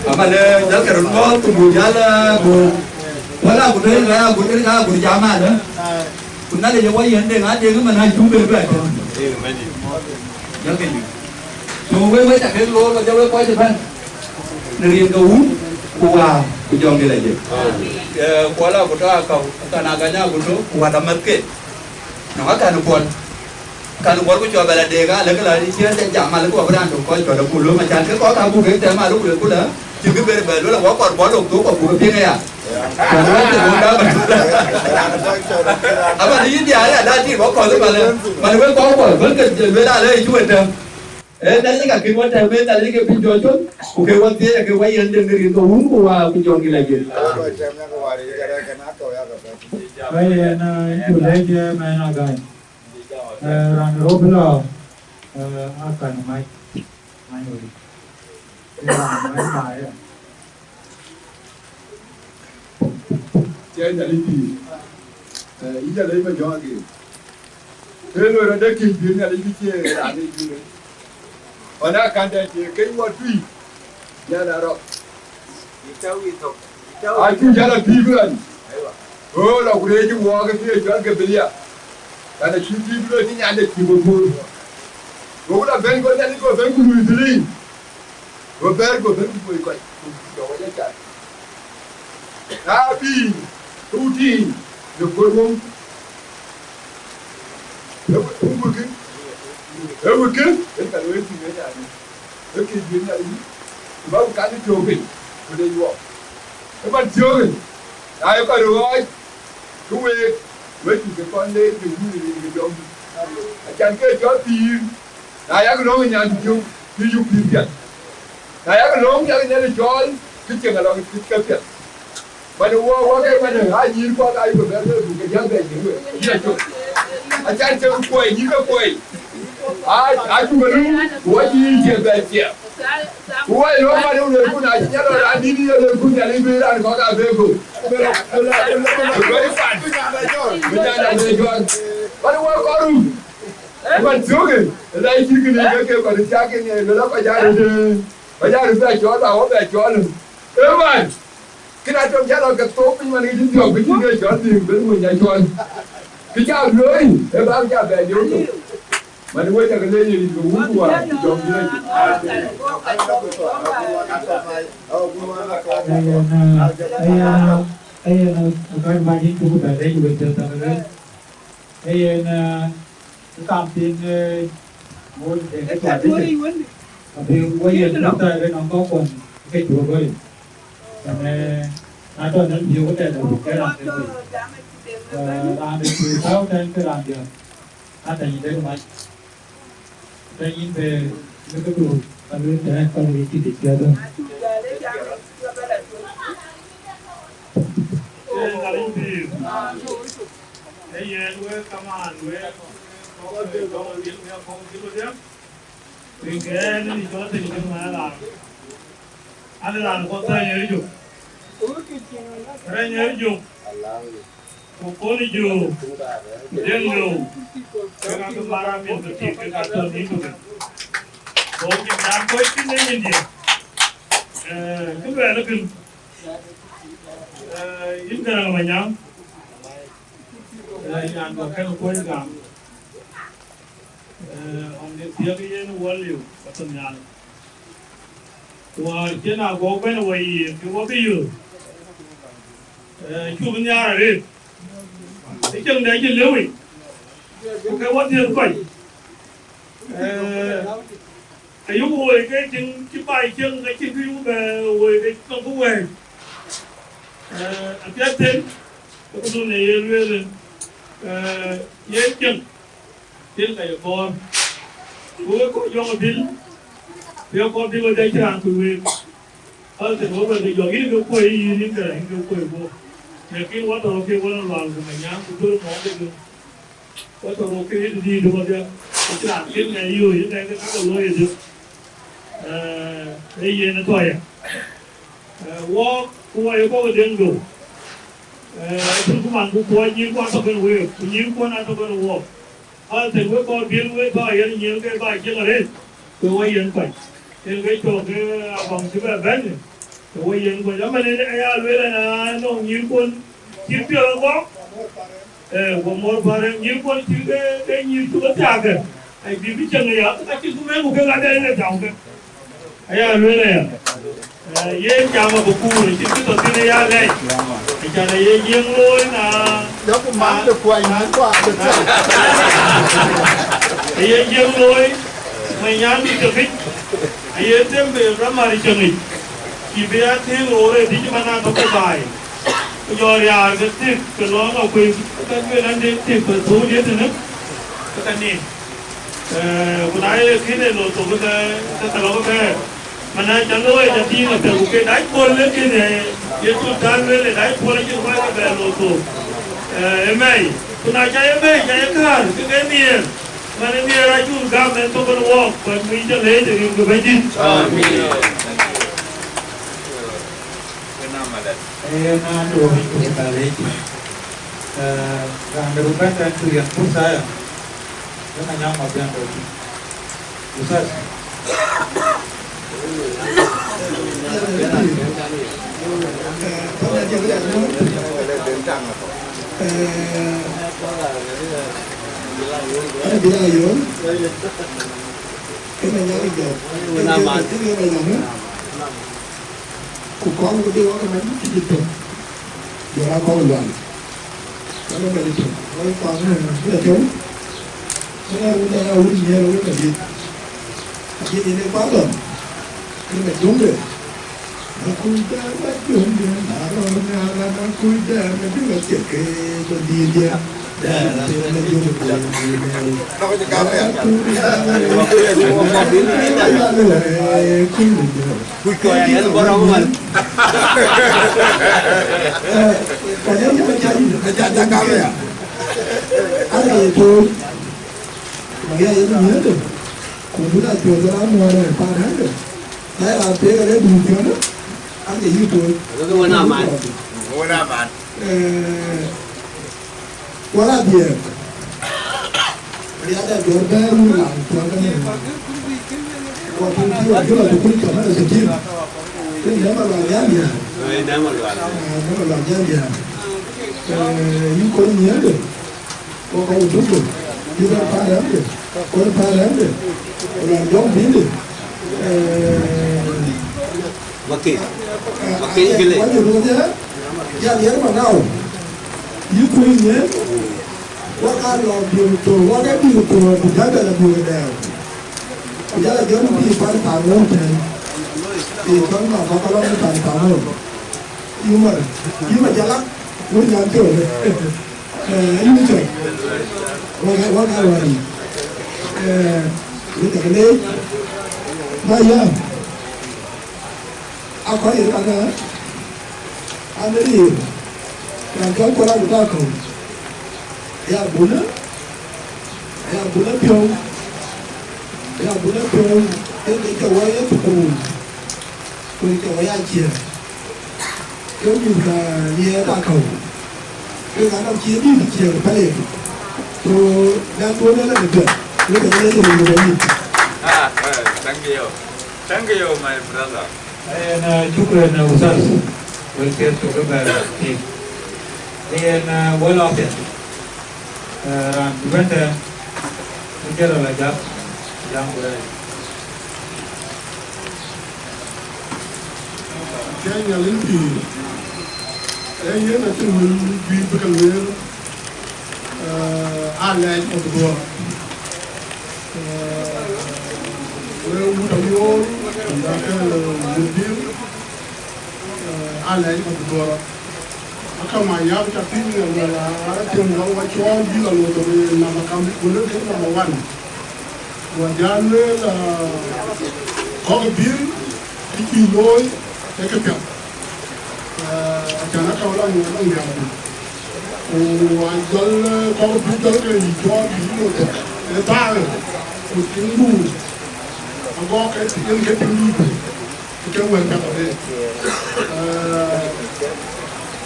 Mana jalan kerun mau tunggu jalan, kuala bodoh ni lah, bodoh jama dah. Kuna le jawai yang dengar dia kan mana jumpa berapa? Jangan ni. Jumpa tak kerja lo, jawai kau je kan. Nerian kau kuah kujong dia lagi. Kuah lah bodoh kau, tanaganya bodoh kuah damat ke. Nama kan kuah kujong bela dega, lagi dia sejak malam kuah berang tu kuah jual puluh macam tu kuah kamu ke tema lu puluh, juga berbelu lah kuah bodoh tu kuah puluh piang ya. Kalau tu bodoh apa dia ada di kuah tu mana kuah berkerja bela lagi cuma tu. Tadi kan kita terus tadi kita pinjau tu, kita buat dia kita buat yang dengan itu umpuah pinjau kita lagi. Baik, itu lagi mana kan? Orang roblo akan mai uli. Mai. Jadi dari ni, ini jadi macam apa? Kalau ada kejadian ada kejadian ada kejadian. Orang kandang dia kau tui, jangan arok. Aku jalan tiburan. Oh, lah boleh je buat ke dia jual ke belia. Karena cuci dulu ni ada tibur. Kau dah bank kau jadi kau bank dulu beli. Kau bank boleh kau. Kau aja kan. Tapi, tuti, lepas Bukan, kita luar sini aja ni. Okey, dia ni, baru kali jogging, boleh jual. Lepas jogging, ayah kau ruai, kue, betul ke pandai, dia jogging. Macam ke jogging, ayah kau orang yang tujuh pikiran. Ayah kau orang yang ada jual, kecil kalau kecil. Mana wah mana, ayah kau ayah kau berada bukan jaga juga. Dia tu, macam tu kue, ni kau kue. Aku baru wajib jaga dia. Wajib orang mana orang pun aja jalan adi dia orang pun jalan beran kau tak bego. Berapa? Berjalan berjuang. Baru orang koru. Bukan joget. Lagi sikit ni ke baru cakap ni. Lepas bajar tu jual tak jual. Eman. Kena jom jalan ke top ni mana kita jual begini jual ni baru jual. Kita loin. Lepas kita berjuang tu. Mana boleh tak kena jadi dua buah jom dia. Ayah bukan bagi tu dah ada juga cerita kan. Ayah tampil mula dengan jadi. Tapi ayah kita ada nampak pun kita juga. Karena ada nanti juga ada bukan ada. Ada tu tahu dan kerana dia. ada ide mai dan ini begitu kalau dah kalau itu dijaga ada lah kota yang hijau, orang yang hijau, pokok hijau, jenggo, dengan kemarin yang kecil kekasih itu kan, pokoknya nampak itu ni dia, kedua lagi, ini kan banyak, yang bukan kau yang, orang dia yang walio, katanya. Wah, kena gua pun wajib, gua biu. Cuma ni ada, ikan dah jadi lewi. Bukan wajib kau. Ayu gua ke jeng cipai jeng ke cipu gua ke tunggu gua. Apiaten, aku tu ni yeluan. Jeng, jeng kayu kor. Gua kau jong bil. Dia kau dia boleh jalan kuih, kalau tu boleh dia jogi dia kuih ini kan, dia kuih bo. Mungkin waktu orang orang lalu semuanya, tu orang tu, waktu orang itu di dua dia, jalan kita ni ini kita kalau loy itu, ini tu ayah. Walk kuih kau jenggo, itu cuma kuih ni kuih tu kan kuih, ni kuih nanti kan walk. Kalau tu kau bil kuih tu ayah ni kuih baik jelas, kuih yang kuih. Yang itu ke abang juga ben, kau yang kau zaman ni ayah luar na, nong nyirpun nyirpun apa? Gomor barang nyirpun nyirpun nyirpun apa? Ayah bibi cakap ya, tapi tu memang bukan ada yang jauh ke? Ayah luar ya, ye jama buku, nyirpun tu sini ya leh. Jadi ye yang luar na, Đó cũng bán được của anh bán quả được chưa? ye yang luar, mainan di tepi. Ayah tempe ramai cengi, kibia ting orang di mana tu kebai. Kalau dia ketik kalau aku kan nanti ketik betul dia tu nak, kan ni. Budaya kita lo tu kita kalau kita mana jalur jadi kita bukan naik boleh kita, dia tu dah boleh naik boleh kita kita lo tu. Emai, tu nak jaya kan, kita ni. Mana ni raju gamen tu kan walk, pergi jalan jadi kita berjin. Nah dua itu kita lagi, yang berupa dan tujuan pun saya, dengan yang apa yang tadi, pusat. Ada bila ayo, kena nyari dia. Nama tu dia nama. Kukang tu dia orang mana itu. Dia orang kau luar. Kalau balik tu, kalau panggil dia tu, saya udah ujian orang tadi. Jadi ini panggil, kena jumpa. Aku dah jumpa, aku dah juga cek dia. Nó có cao vậy? Cùi còi anh nó có đâu mà? Còn nếu như cái chân cao vậy? Anh này thôi, mà nghe nó nhớ được, cũng là chuyện cho nó mua này 3 tháng rồi. Đấy là thế cái đấy đủ chuyện đó. Anh thì như tôi. Nó có nào mà? Có nào mà? Wala dia. Dia ada jordan ulang, jordan ni. Waktu dia jual tu kulit mana sekecil. Ini nama layan dia. Nama layan dia. Ini kau ni ada. Kau tu. Dia parah dia. Kau parah dia. Orang jom dia. Makin gila. Wajib dia. Dia mana? You put in what kind of beautiful, whatever beautiful, but that is beautiful. We are going to be part of our own thing. We come from a lot of time. You must, jalan, we are good. You What I want. Look at the name. Maya. I call it Anna. I'm the lead. I'm going to go out the dark. Yeah, Buna. Yeah, Buna Pio. Yeah, Buna Pio. They go away to home. We go away here. Go to near Daco. We got a key here to pay. So that's what I'm going to do. Look at the Thank you, my brother. And children usas will get to the team. And well of it. And when the get a job, young boy. Kenya Limpi. And yet, I think will be becoming allied of the world. Well, we are all allied of the world. I come my young captain and I can know what you all be on the Namakam, who look at number one. When Jan will call a bill, if you know, take a pill. I cannot call on you. Oh, I don't call a bill, you know, the bar. Can move. I walk at the young getting moving. You can work out of it.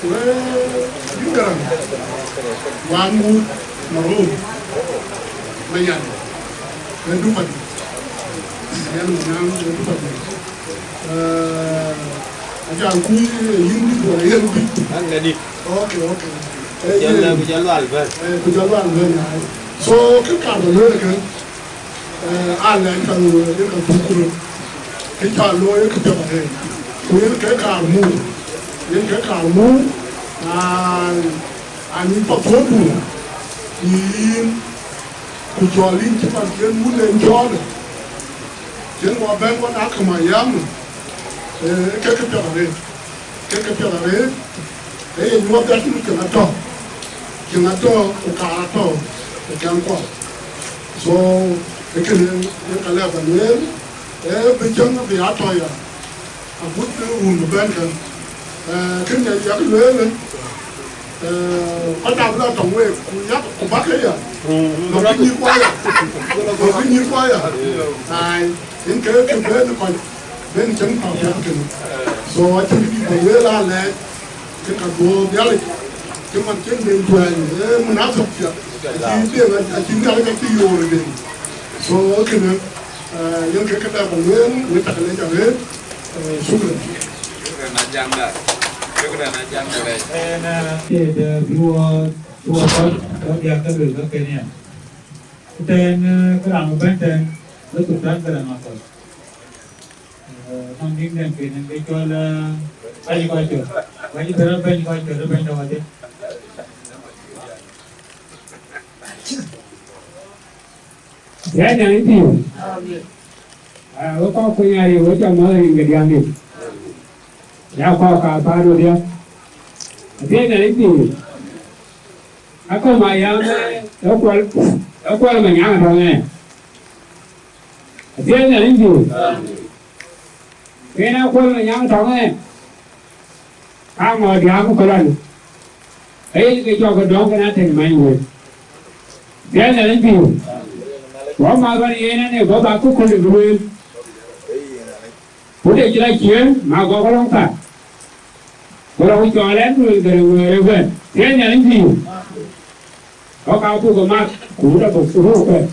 Well, you got one mood, Maroon, Mayan, and nobody. I can't see you for a little bit. Okay. So, come on, allied can look at the cái trò lôi cái trò này, với cái cả mù, những cái cả mù, những tập huấn mù, nhìn, cái trò linh chỉ bằng cái mù lên cho được, cái qua bên qua đá không ai dám, cái trò này, cái trò này, cái gì mua cái cái nó to, cái cả to, cái qua, so cái cái lẽ là như bây giờ nó bị áp thôi à, bút uốn bên cái này giặc lớn bắt đầu là trồng về giặc của bác ấy à, nó như quá à, này những cái bên nó còn bên chân tàu giặc cái, rồi chúng đi về là lẽ cái cả đồ giá lịch, chúng mình trên đường thuyền mình áp dụng chưa, chỉ tiền là chỉ cái tiêu rồi đi, rồi cái này những cái đó bằng người ta lấy cho hết số lượng. The viewer có điểm các đường các cái này. Tên cái làm bên tên nó tụt ra cái làm apa? Mang những cái này cái cho là ai coi chưa? Vậy thì bên coi chưa bên đâu vậy? Saya jangan itu. Kau punya hari, kau cuma hari kerja ni. Ya kau baru dia. Dia jangan itu. Aku mayang, aku mayang orang ni. Dia jangan itu. Kena aku mayang orang ni. Kamu dia aku kalan. Cái cho cái đó cái nó thành mai rồi. Dia jangan itu. Có mà cái này này có bà cũng không được luôn. Bố để cho lại chuyện mà có lòng ta. Có lòng cho lên người người về. Thế nhà đến gì? Có cao tu có mà cũng đã phục sự rồi.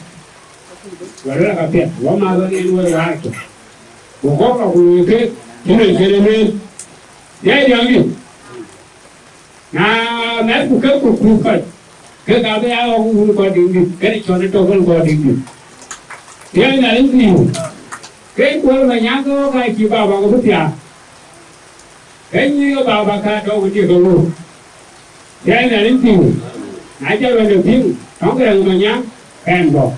Và đó là cái việc. Có mà cái này nuôi ra. Có là cái này lên. Thế giờ gì? Mẹ cũng cứ cũng phải. Cái cao bé ông cũng có định đi. Cái này cho nó cho con có định đi. Thế là những gì? Cái quân mà nhá có cái chỉ bảo bằng cái bút cái như bảo bằng cái đâu cũng chưa có luôn. Thế là những gì? Hãy cho mình được tiếng trong cái đường mà nhá kèm vào.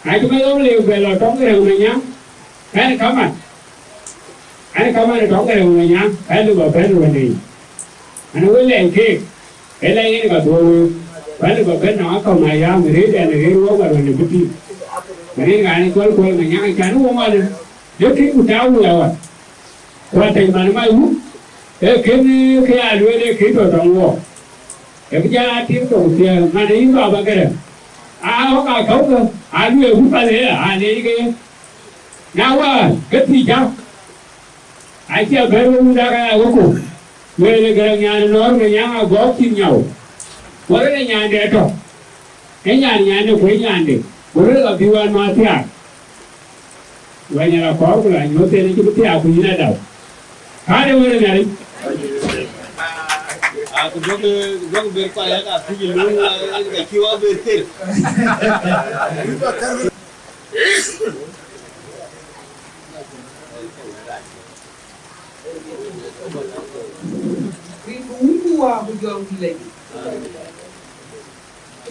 Hãy chúng ta đấu liều về là trong cái đường mà nhá cái này không à? Cái này không à trong cái đường mà nhá cái này bảo phép rồi đi. Anh nói lên kia cái này cái là đồ Bale ba ben na ka ma ya mere de ne ro ba ro ne biti. Mere ga ni ko na nya ka nu ma de. Yo ki ku ta u ya wa. Wa te ma ma u. E ke ni ke a lo de ke to dong wo. E bi ja ti to ti ma de yin ba ba ke de. A ho ka ko ko a lu e u pa le a ne ke. Na wa ke ti ja. Ai ti a be u da ka wo ko. Mere ga nya no ro nya go ti nhau. Wala na nyande to. Nyande ko nyande. Wala ga biwan ma tia. Wanya la ko ko la nyote ni ku tia ku ina daw. Kare wala na ri. A ko jog ber ko ya ka ti lu ga kiwa ber ter. Wa bu jom di lagi.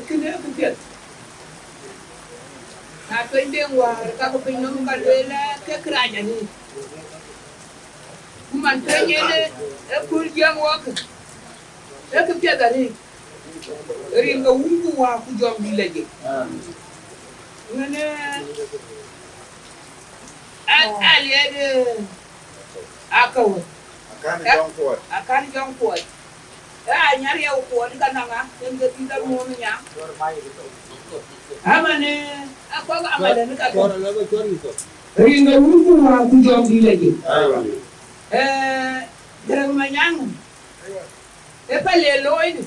Kena aku biar. Nah, tu yang war, kalau penyom kalwela ke kerajaan ni. Mantranya ni, pun yang wak. Aku biar dari. Ring ke umbu wa bu jom di lagi. Mana? Ali ada. Akau. Akan jong kuat. Nyari au kuat kan nga yang kita mau nya. Amane aku agak amalan ka. Ring ga umbu wa ku jom di lagi. Derang manyang. Pale loid.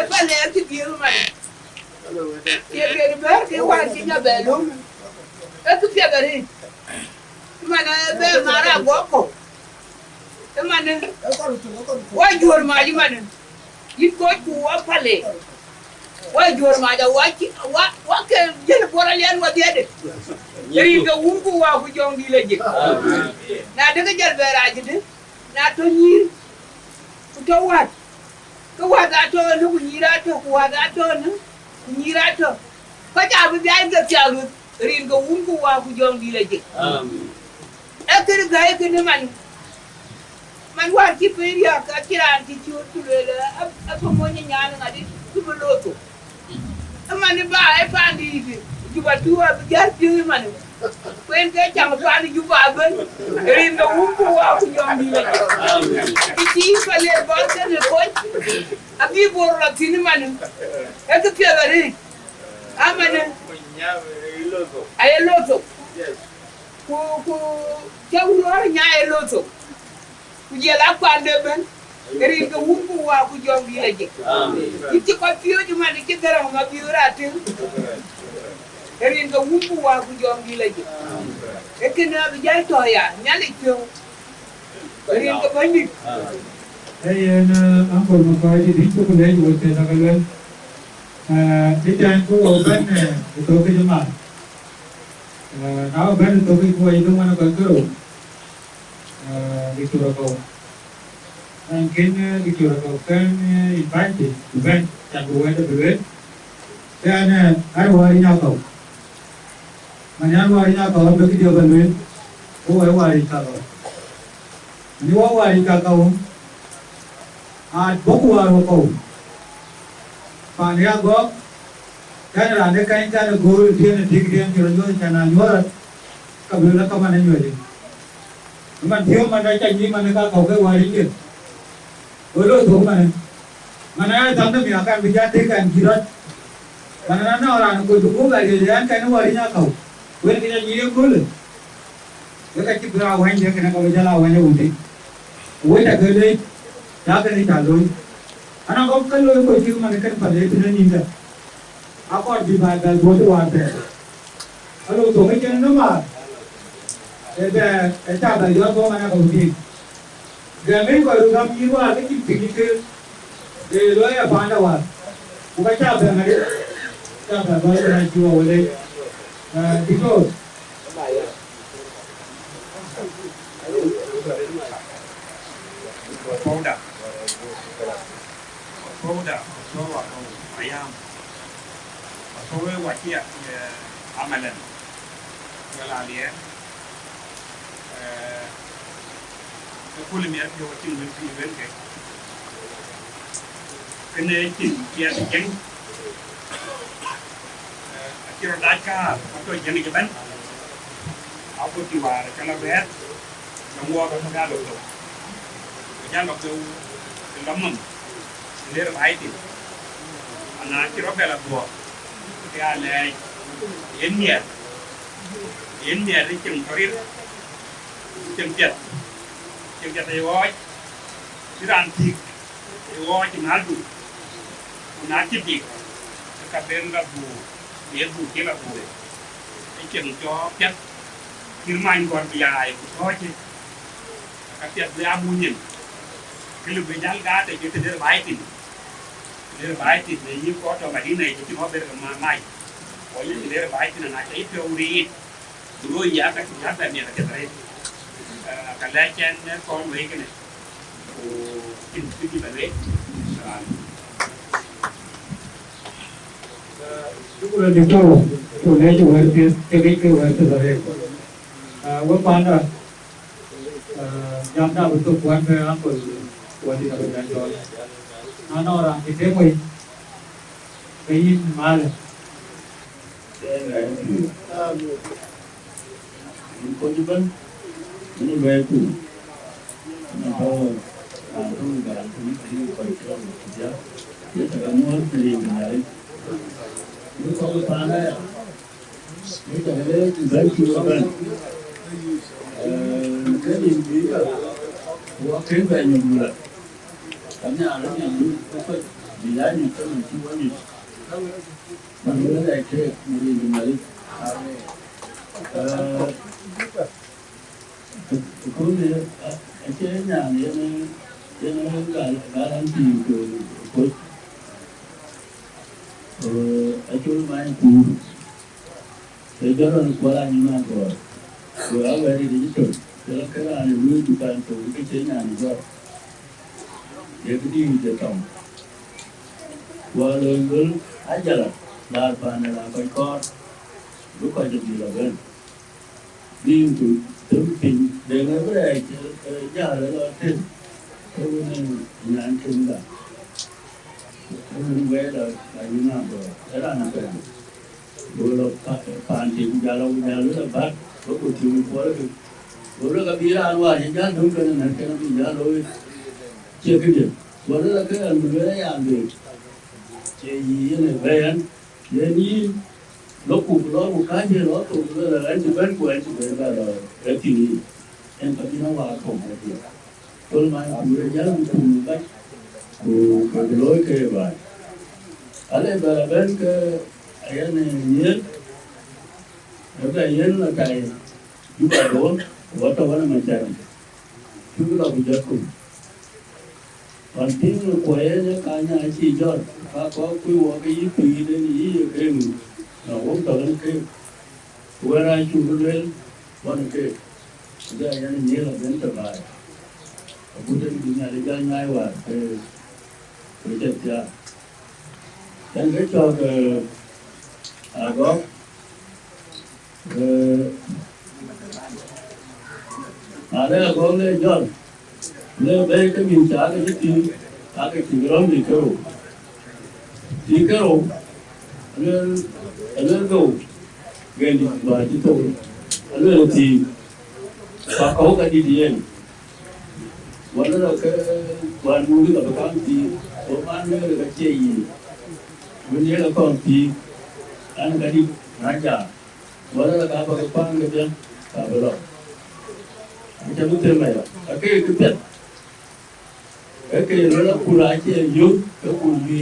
Pale ti biru man. Ke ber ke wa ti nya belum. Tu piagari. Mana be mara goko. Mana wajur maji mana iko kuwa pale wajur maja wa ke jel boralian wa diade yeri ga wumbu wa ku jongi leje na daga jel beraji de na to nyir to wat ko wada to lu nyira to ko wada to nu nyira to ko ja bu biay ga tialu rin ga wumbu wa ku jongi leje akir ga ke ne man war ki peria ka kiran ti chutu le apa monya nyana ngadi tubeloto man ba e pandi juba tuwa biar ti man kuen ke chang pandi juba ben rin do umpu wa ku nyombi le ti pale bol ke le ko abi bor la tin man e ke pia ri amane ay loto ku chawro nya e loto kujela kwande ben eri ga wumbu wa ku jongi la jek ci ko fiyo di man ci dara ma biura tin eri ga wumbu wa ku jongi la jek e kena bi jay to ya nyali ci eri ga bandi na ambo ma ko di ko ko dai wo te na kalen di tan ko ben to ke jama na ben to ke ko ido mana ko ko di Curacao. Mungkin di Curacao kan invited event yang buat event. Dan ada warinya kau. Mana warinya kau bagi dia event. Oh wari kau. Ni wari kau. Boku wari kau. Pania go. Kan ada kain kan gol dia nak dia Curacao jangan jual. Kabel kau mana jual? Man thiếu mà đây chạy như mà người ta cầu cái hoài đi ở lối thủ mà nó thằng nó bị akan bây giờ thế cái gì đó mà nó là કોઈ thủ lại thì anh cái nó hoài đi nha cầu quên cái gì cũng luôn cái chip ra hoài như cái nó bây giờ là hoài như vậy quên là cái đấy giá cái này trả rồi anh có cái lối કોઈ chịu mà cái phần đấy thì nó nhìn ra áo còn bị bài là bố tôi hoàn thế ở lối thủ cái chân nó mà esta bayar ko mana ko di gamin ko ru kam yiwa ke ki de lo ya banda wa ko ka cha ba ngari cha ba ba na jiwa wale because powder so wa ayam so we wa kia amalan wala liye كل ما يأتي وكيل من في بنك cái này chỉ kia thì chính cái đó đại ca tôi chỉ cái bên aku tiwar kalau bet semua orang ada tu jangan waktu lemam ler baik itu anak kira bela buat dia le India di chừng karir chừng jet ay woi siran tik ay woi nadu nakit dik kaben ga bu dia bu kila bu ay chừng cho jet Kirman còn dài thôi chứ các tiệm ra mua nhìn cái lực bên nhang cá thì cái thứ bài thì như có cho bài đi này chứ không biết mà mai có những cái bài thì là cái phiêu đi rồi giá các giá về miền cái này cái lá chen con mấy cái này cái bài đấy lúc là điều chủ này chủ này cái này từ Wah mana yang dah untuk buat apa buat di dalam kantor. Mana orang kita pun kain mal. Kau juga ini baikku. Nampak aku barang ini kau kerja. Dia tak mau beli menarik. Itu kau pandai. Ini tak ada baikku kan. Cái gì nghĩ là của kế về nhiều người cả nhà nó nhà luôn không phải vì giá gì cho mình chưa có gì mà nữa này kia mình đi mà đi cũng như cái nhà này nó là làm gì của ở chỗ mai cũng để cho nó qua lại như nào rồi ở về thì cái cái là nuôi tụi bạn tụi cái chế nhà này rồi để cái đi để trồng qua lời với ai giờ là bạn này là con lúc coi được gì là bên đi tụi tụi mình để nói cái này giờ là thêm cái này nhà anh thêm là cái về là như nào rồi cái là làm cái rồi là bạn thì giờ lâu giờ nữa là bác có cuộc chuyện quá đó rồi đó cái bia ăn qua những cái đúng cái này cái nó bị giá rồi chưa cái gì rồi đó là cái mình mới lấy ăn được chơi gì này về ăn để đi lúc cùng đó một cái gì đó tụi là anh chụp bên của anh chụp bên là để thì em phải đi nó vào không phải gì tôi mà cùng với giá cùng cách cùng cái lối kia vậy ở đây là bên cái này nhớ ở đây nhớ là cái chúng ta đốn của tôi là mình chạy chúng ta bị giật cùng còn tiếng nó quế nó cả nhà chỉ cho ta có quy hoạch cái ý tùy đến ý cái mình nó uống tờ nó kêu quay ra chúng nó lên bọn nó kêu giờ anh nhớ là đến trở lại cũng đến nhà đi chơi ngay và cái chết cha anh cái cho cái có đây là con lên John lên đây cái miếng chả cái gì cái gì đó gì cái rồi lên cầu gần đi vào đi thôi lên thì phải có cái gì điวันนั้นก็วันนู้นก็ประกันที่ประมาณนี้ก็เจ๊ยี่วันนี้เราก็ที่อันก็ดีน่าจะวันนั้นก็ประกันก็เป็นก็บล็อกมันจะรู้เท่าไหร่ล่ะโอเคก็เป็นโอเคเราพูดอะไรเจ๊ยุ่งก็พูดดี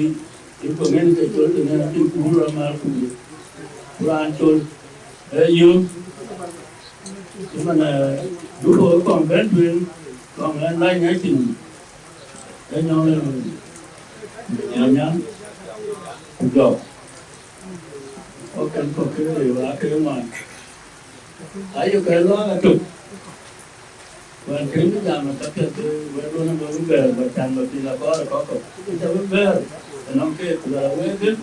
อีกคนนึงก็ชวนตัวนั้นที่พูดเรามาพูดอันชวนยุ่งที่มันดูโดยความเป็นเพื่อนcòn lên đây nhớ chừng cái nhau lên nhớ rồi có cái điều là cái mà thấy cho cái đó là trục và cái bây giờ mà tập thể với luôn nó vẫn về và chẳng một gì là có cục cái cháu vẫn về nó kia là với cái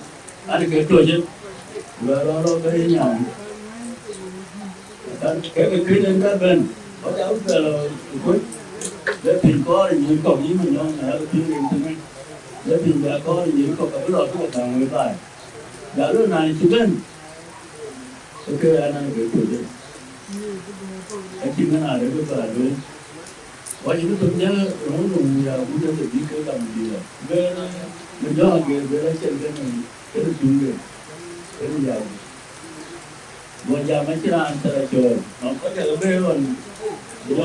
anh cái tuổi chứ và lo cái nhà cái lên các bên có cháu về là cuối để tìm có những cổng gì mà nhau là cái chuyện gì thế này để thì đã có những có cái loại của thằng người ta đã lúc này chú bên ok anh ăn cái tuổi đấy anh chỉ cái nào để cái bài đấy có những cái nhớ nó dùng là cũng cho được cái làm gì rồi về mình do cái về đây trên cái này cái nó chung cái nó giàu bây giờ mấy cái anh ta chơi nó có cái là về luôn do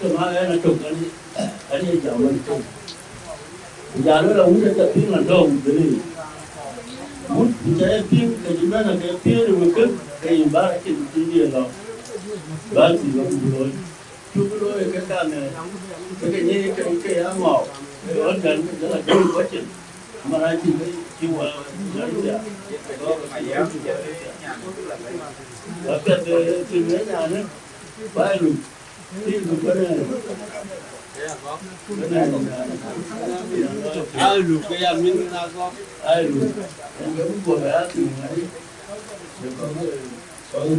cái nói là trục anh ấy giàu lên chung giờ đó là uống cái tập tiếng là đâu cái gì muốn cái tiếng cái gì đó là cái tiếng rồi cứ cái ba cái gì đó ba gì đó rồi chú rồi cái can này cái gì cái áo màu cái ớt gần cái là cái quá trình mà ai chỉ cái chịu là đấy đó cái áo và cái cái nhà nữa ba luôn đi một cái này ai luôn cái nhà mình là ai luôn em cũng vừa đã từ ngày được có cái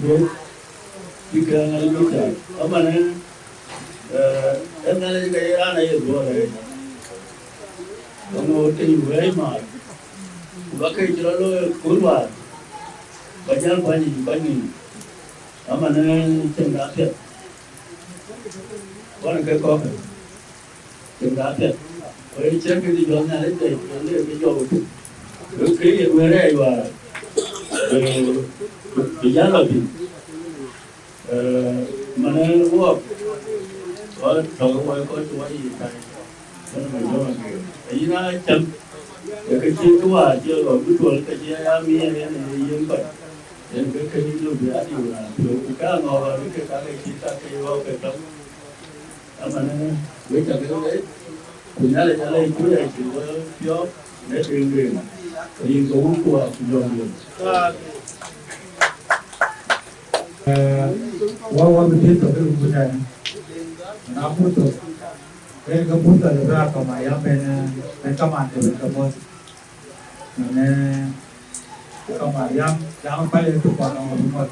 đi cái này đi chơi ở bên này em nói cái này rồi này còn cái vậy mà có cái chỗ đó cuốn vào bây giờ bao nhiêu ở bên này trên đá thiệt có cái có trên đá thiệt với trên cái gì đó nhà đấy thì cái chỗ được cái gì về đây và cái giá là gì mà nó uống có thầu có chuối gì này nó phải cho cái ấy nó chấm cái chiếc qua chưa rồi cái chuối cái chiếc mi này yên vậy nên cái lúc đó thì là thường cá ngò cái chiếc cái vào cái trong mà nó với cho cái đấy thì nó lại lên chuối này chỉ có gió để truyền thì cũng của dòng đường Wawan begitu kerubutan, namun tu, kebutuhan berapa maya mereka mantu kamu, mana kamu yang paling itu orang rumah.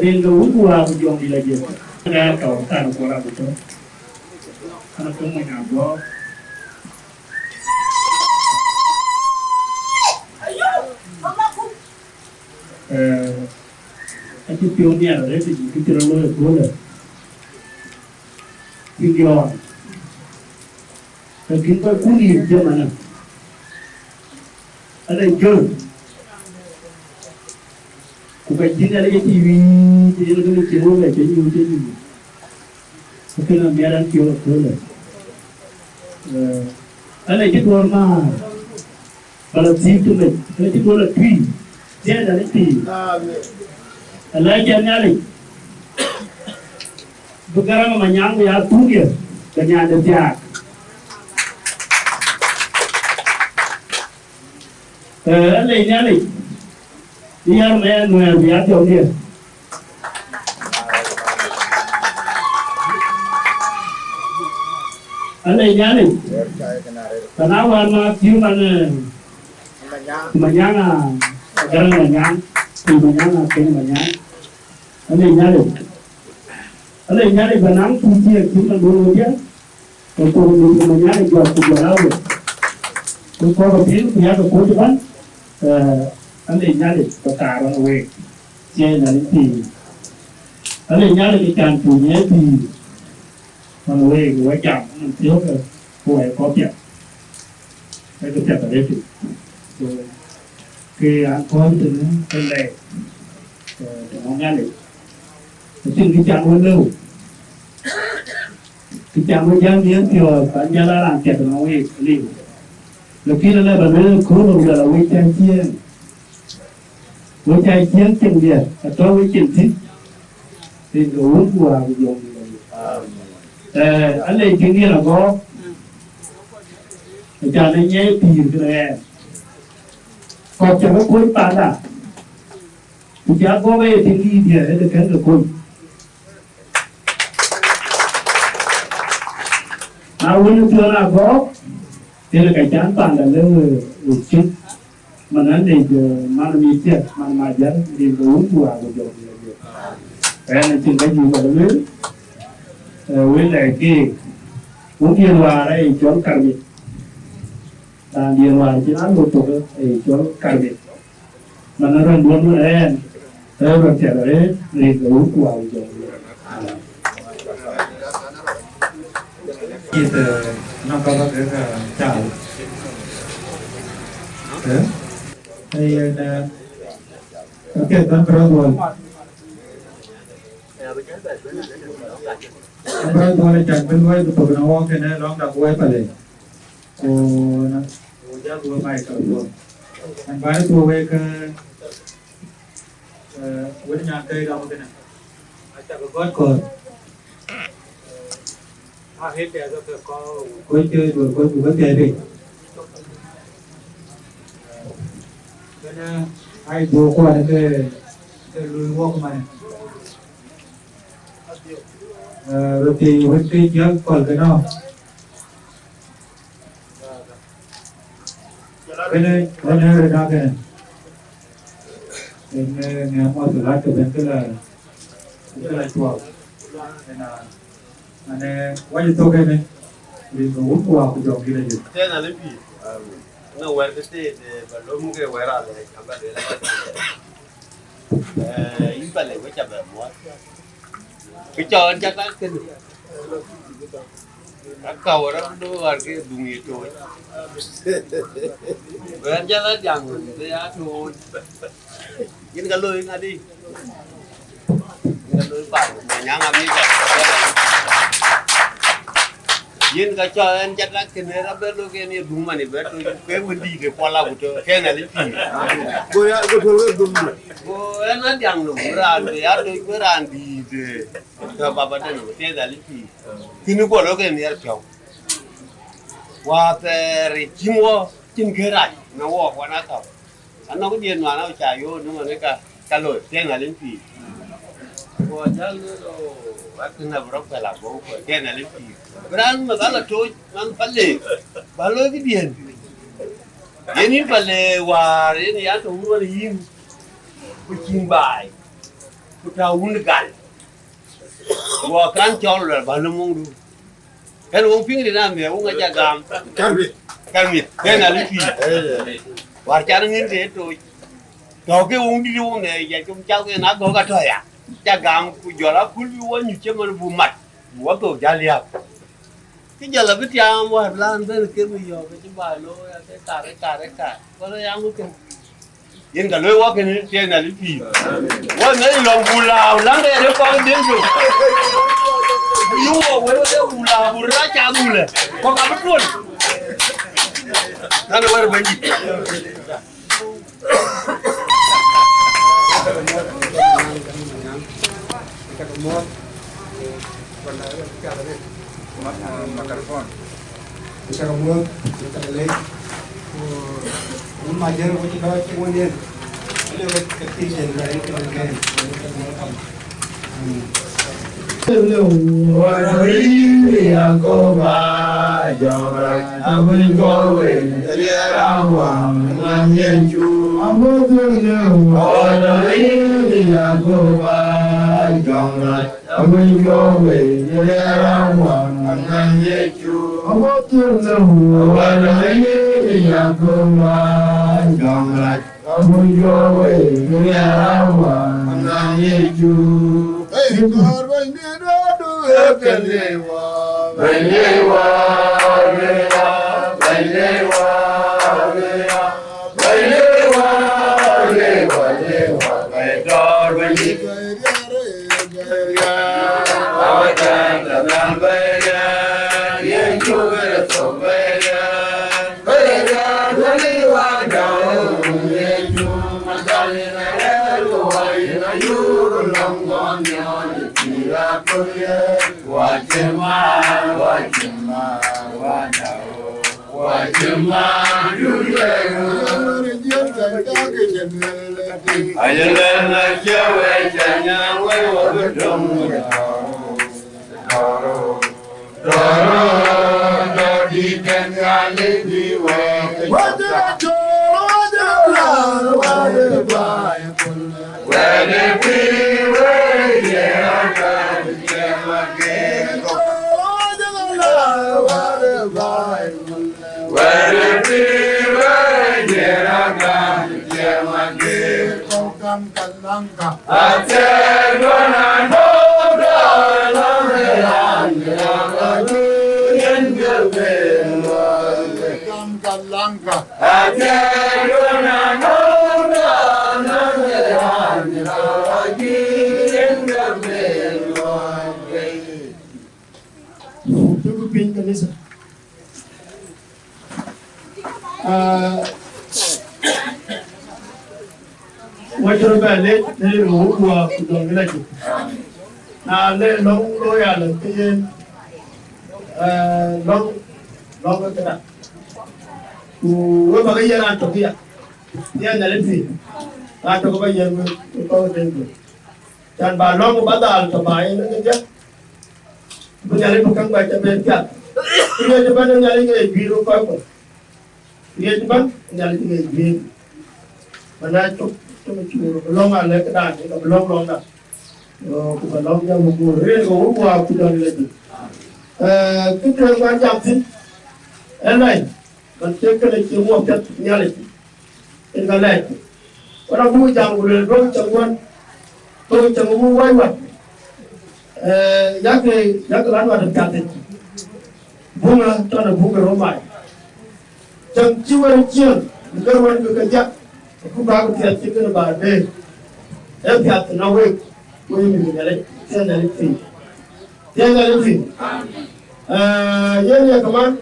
Nên cái uống qua một dòng đi là gì? Ra cầu ta nó qua ra một chỗ, nó cũngไม่nào đó. Cái tiêu này là đấy thì cái tiêu nó là cuốn rồi, cái giò, cái kiến tôi cuốn gì chưa mà nè, ở đây chưa, cũng phải chính là cái tivi, thì nó cái chiếu về cái nhiều, cái là mẹ đang chiếu là cuốn rồi, ở đây cái cuốn mà, và là gì chúng mình, cái cuốn là tùy. Dia dah reti. Lagi nyali. Sekarang menyang ya tu dia. Kena ada dia. Lagi nyali. Dia mana dia tu dia. Lagi nyali. Kenapa nak ciuman? Menyang Garang manyang, tu manyang, apa manyang, ane nyari benang kunci kita dulu dia, kalau dulu manyang jual lalu, kalau pil punya tu kan, ane nyari perkara we, je nanti, ane nyari ikan punya di, mana we jam nanti orang we kopi, itu siapa dia tu. Cái con từ bên này nó nghe được xin cái chàng hơn lâu cái chàng mới dám nhớ thì phải nhớ là làm chuyện nó nghe liền lúc khi nó lên bà mới cố đồng là quay trai chiên chừng địa cho với chuyện thích thì uống qua dùng anh này chuyện kia là có chàng này nhé tìm cái này còn chẳng có cuối bàn à thì chả có về thì đi để được cái được cuối quên chưa là có thì là cái chán bàn là lên một chút mà nó để mà nó bị chết mà dẫn đi uống qua một chỗ cái này chừng cái gì mà nó lớn với lại cái cũng điền hòa đây chọn carbit dan điền hòa chỉ ăn một tổ ấy chọn carbit mà nó đang buồn nữa đấy rồi trẻ đấy thì uống qua rồi Kita nampak ada cal. Đây là cái tấm rồi. Tấm rồi chẳng bên ngoài tụi nó cái này lóng đặc quay phải. Ô nó giá vừa mai cả rồi. Anh bán tụi về cái với nhà cây đâu cái này. Chắc có gót cồn. Hết để cho có cuối chơi rồi cuối buổi chơi đi nên ai vô qua cái lùi vô mà rồi thì với cái nhớ còn cái nào cái này rồi ra cái này nên nghe mọi người lại từ bên cái là chùa nên là anh quay cho cái này đi ngủ qua cái chỗ kia đi thế là lấy gì nó quay cái gì và lúc cái quay ra này cảm giác đấy ít phải lấy cái chập lại mua cái cho anh chắc cái cầu đó nó cái dùng gì thôi vậy anh chắc là chẳng cái á thôi những cái lưới ngay đi cái lưới bản nhà làm như vậy yin ka cho en chat la kene ra be lo kene dum mani be to ke mundi ke pola bu to ke na li pi go ya go to dum go en an yang no ra do ya to ko ran di de ka baba de no te da li pi kini go lo ke ni ar pyo wa te ri chimo chin ke ra na wo wa na ka an no ko dien ma na cha yo no ma ne ka lo te na li pi go ja lo wakina bro pela bo ko ke na li pi Beran magala toy man palle balo ki bien yeni palle war yeni ya to woni yin ku kimbai ku ta wun gal wa kan chol la balo mong du kan wong ping di nam me wong aja gam karmi na li pi war cha ngin de to ke wong di wong ne ya chung chao ke na go ka thoy ya cha gam ku jola kul wi won ni che man bu mat bu to ja liap cái giờ là biết nhau mua hạt lan với cái bây giờ cái bài lô cái cả có nó ăn cái yên cả lối quá cái tiền là lý phi quá mấy lòng bù lào lắng đây nó con đến rồi yêu với nó bù lào bù ra cha bù lệ có cả mất luôn nó nói là gì microphone. Kita ngomong, kita lelai. Majar macam mana kemudian, ada ketiga dari kemudian. Hello, wahai aku bahagia, aku kau ini awam menyenju. Aku dulu, wahai aku bahagia, aku kau ini awam menyenju. Aku dulu, wahai aku bahagia, aku kau ini awam menyenju. When Gam Kalanka. Wajar bale ne ruwa don gilaji na le long loya le tin long kada wo ba ga yana to ya na le fi ta to ba yan ko den dan ba long ba dal to ba yin ne ja bu ya le bukan ba ta ben ka ye de ban ya le ge biro ko ye de ban ya le ge biro mana to belum ada kedan, belum dah. Belum jam buku, ini kau buat aku dah lagi. Kita orang jam sih, lain, macam kena cuma kat nyali, ini kan lain. Orang buat jam boleh dong cakuan, dong cakuan buat. Yang lain ada katen, bunga, tanah bunga romai. Jam ciuman cium, kerwan kerja. Aku baru tiap cikgu berada, tiap nawe, kau ini mengalir, tiada lagi. Yang kaman,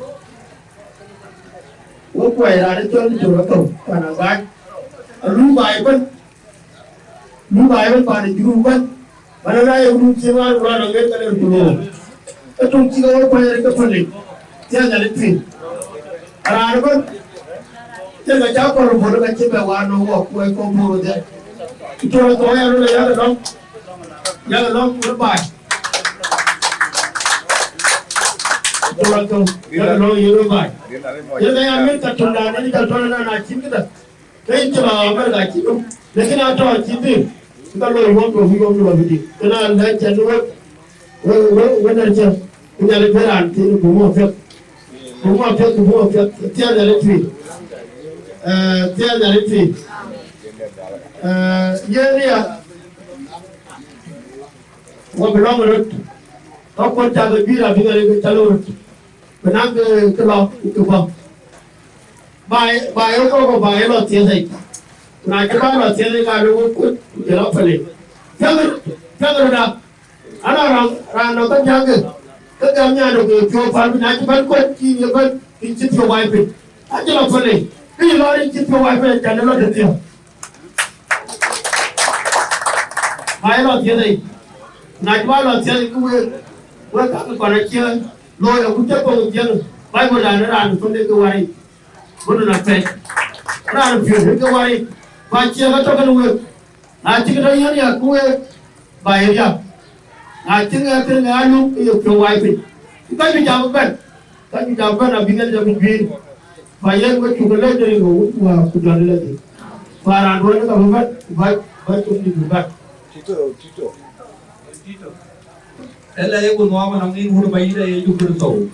aku ada jual tu, karena baik, lu baik pada juru kan, mana yang lu cuma orang angkat kalau dulu, itu cikgu apa yang kita pilih, tiada lagi. Ada kan? Jangan jauh kalau boleh kan cipta warna wak kue kompor dia. Itu orang tua yang lu ya dong berbaik. Itu orang tu yang lu berbaik. Jadi kami tertunda ni kalau nak cipta kita, kita cuma bergaya cipta. Lekin ada cipta, kita lu iwan tu hidup lu begini. Karena anda cenderung, benar je, punya lebaran, tiada bunga fiat, tiada lagi. Tiada lagi. Ini ya, wah belum urut. Kau pun jaga bila kita calon, benang ke laut itu bang. Baik kau baik lo tiada. Nak kita lo tiada kalau kau jalan balik. Jangan dah. Anak orang nonton jangan. Kerjanya ada jual nak kita kau kini kau incit jual wifi. Aja lo balik. Ini lori cipta wifi jangan lo detil. Baik lo tiada. Nak lo tiada kue kau kalau kian lo yang kita kau jangan. Baik boleh ada pun dia kewari. Boleh nak pay. Ada view kewari. Baca kata kan kue. Nanti kita yang ni kue bayar ya. Nanti kita ngalu kue wifi. Kita jawab abingan jawab bin. Bayar kue cukup lagi dari kau, wah sudah lagi. Para orang itu baik tu ni buat. Tito. Ella yang gua mau nangin huru bayi dah yang cukup tahu.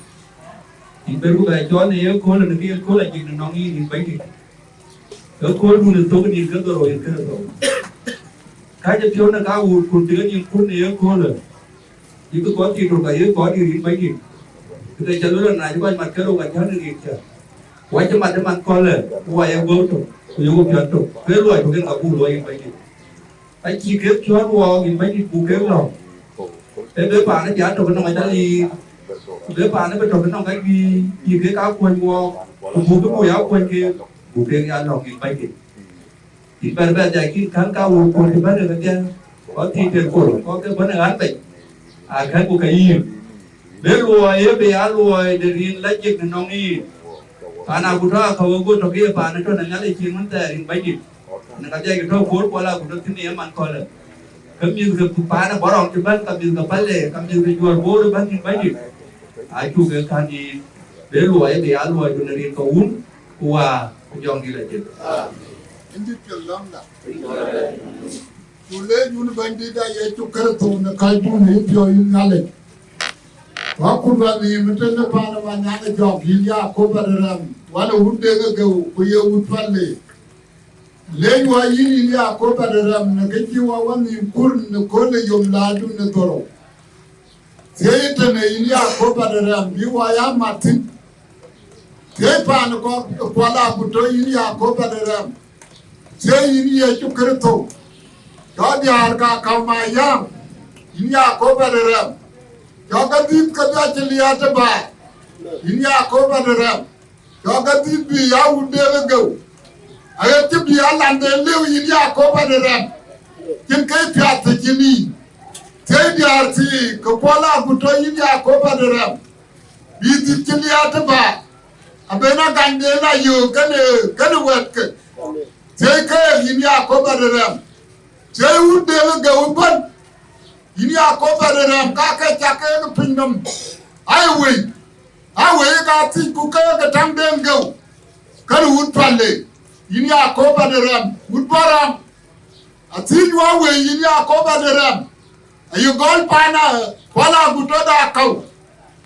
Ibu gua baca ni yang kau nak dia kau lagi nangin bayi. Kau pun itu kan dia kau yang tahu. Kaja pion nak kau kuntian yang pun yang kau le. Itu kau tidur bayi kau diri bayi. Kita jalan nak juga mat kau kan jangan dia. Wajib mat kau le. Wah yang gua tu, yang gua pion tu. Kau luar tu kan aku luar yang bayi. Ai chỉ kêu cho vào nhìn mấy cái cụ kêu nào, đứa bạn nó giả trộn nó mày đã đi, đứa bạn nó bị trộn nó cái gì cái cáo quên mua, cụ cái mua áo quên kia, cụ kêu ăn lòng nhìn mấy cái, thì bây giờ cái kháng cao cụ thì bắt được cái kia, có thi tiền cổ, có cái vấn đề án bệnh, kháng cụ cái gì, đứa lùi bây giờ lùi để đi lấy chiếc nó đi, nào cụ raเขาcụ cho kia bạn nó cho nó nhảy lên chiếcมันแต่đi mấy cái. Nak jadi kita buat pola kita sini aman kalau kami juga pana borong cuman kami juga balik kami juga jual bodoh banyak banyak. Aku kan di belu ayat di alu ayat dari kaum kuah kujang gila je. Ini kelam dah. Tule jun bandi dah ye cukar tu nak kayu ni jual ngale. Aku bagi macam pana banyak job hilia aku beram. Walau udah ke kau kuya utpale. Lewa yini ya ko padaram na gaji wa wani kurn na ko le yom ladu na doro. Sai ta ne yini ya ko padaram bi wa ya matin. Sai pa na ko kwala buto yini ya ko padaram. Sai yini ya chukrto. Ka diar ka kamayam yini ya ko padaram. Ka ka dit ka da chliya ta ba. Yini ya ko padaram. Ka ka dit bi ya ude go. Ayat tu dia lande lew yini ya ko padaram. Kin kai pyat jini. Sai diar ti ko kwala buto yini ya ko padaram. Bi dit chliya ta ba. Abena gande na yo kane wet. Sai ka yini ya ko padaram. Sai ude go ban. Yini ya ko padaram ka ka chake pindam. Ai we ka ti ku ka tang dem go. Kan ud palle. Yini ya ko padaram ud baram. Ati wa we yini ya ko padaram. Ayu gol pana wala buto da kau.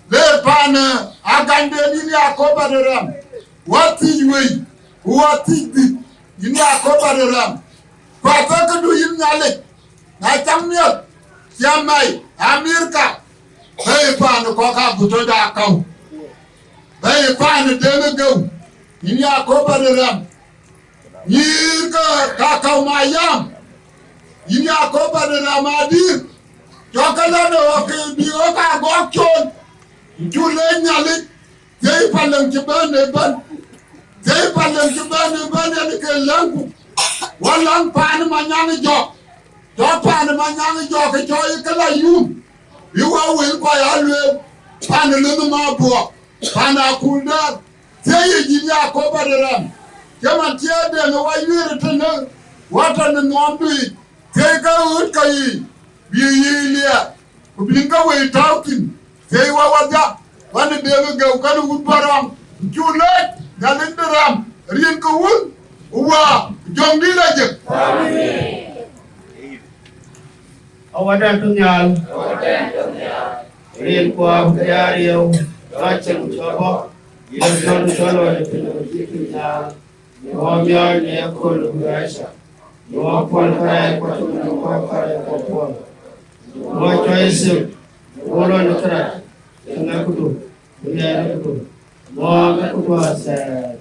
Le pana agande yini ya ko padaram. Wati we wati di yini ya ko padaram. Pa ka du yini ngale. Na chamnyot Jamai, Amerika, hey pan ko ka buto da kau. Hey pan de go. Yini ya ko padaram. Yirka kakau mayam. Yini ya ko padaram adir. Jokala do ke bi o ka gokchon. Jule nyalik. Jey palang jibane ban. Jey palang jibane ban ya ke langu. Walang pan manyang jok. Pan manyang jok ke joy kala yum. Iwa wil ko ya lwe. Pan lu ma bo. Pan akunda. Jey yini ya ko padaram. Kama tiade no wa yire tene wata no nombi teka ut kai bi yilia ubinga we talking tei wa waja wan de go kan ut baram julet galindaram rien ko wul wa jombi la je amin awadan tunyal rien ko abdiario rachel chobo yon solo de tunyal Wamia ni akul ugaisha. Wapol kaya kwa tumu kaya kwa pol. Wachoisi wolo nukra. Tanga kudu. Uya kudu. Mwanga kudu asa.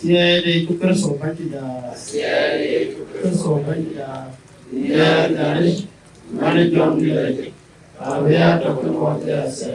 Tiede kukerso banjida. Tiede kukerso banjida. Ya nani. Mani jom dilai. Awya tokudu wate asa.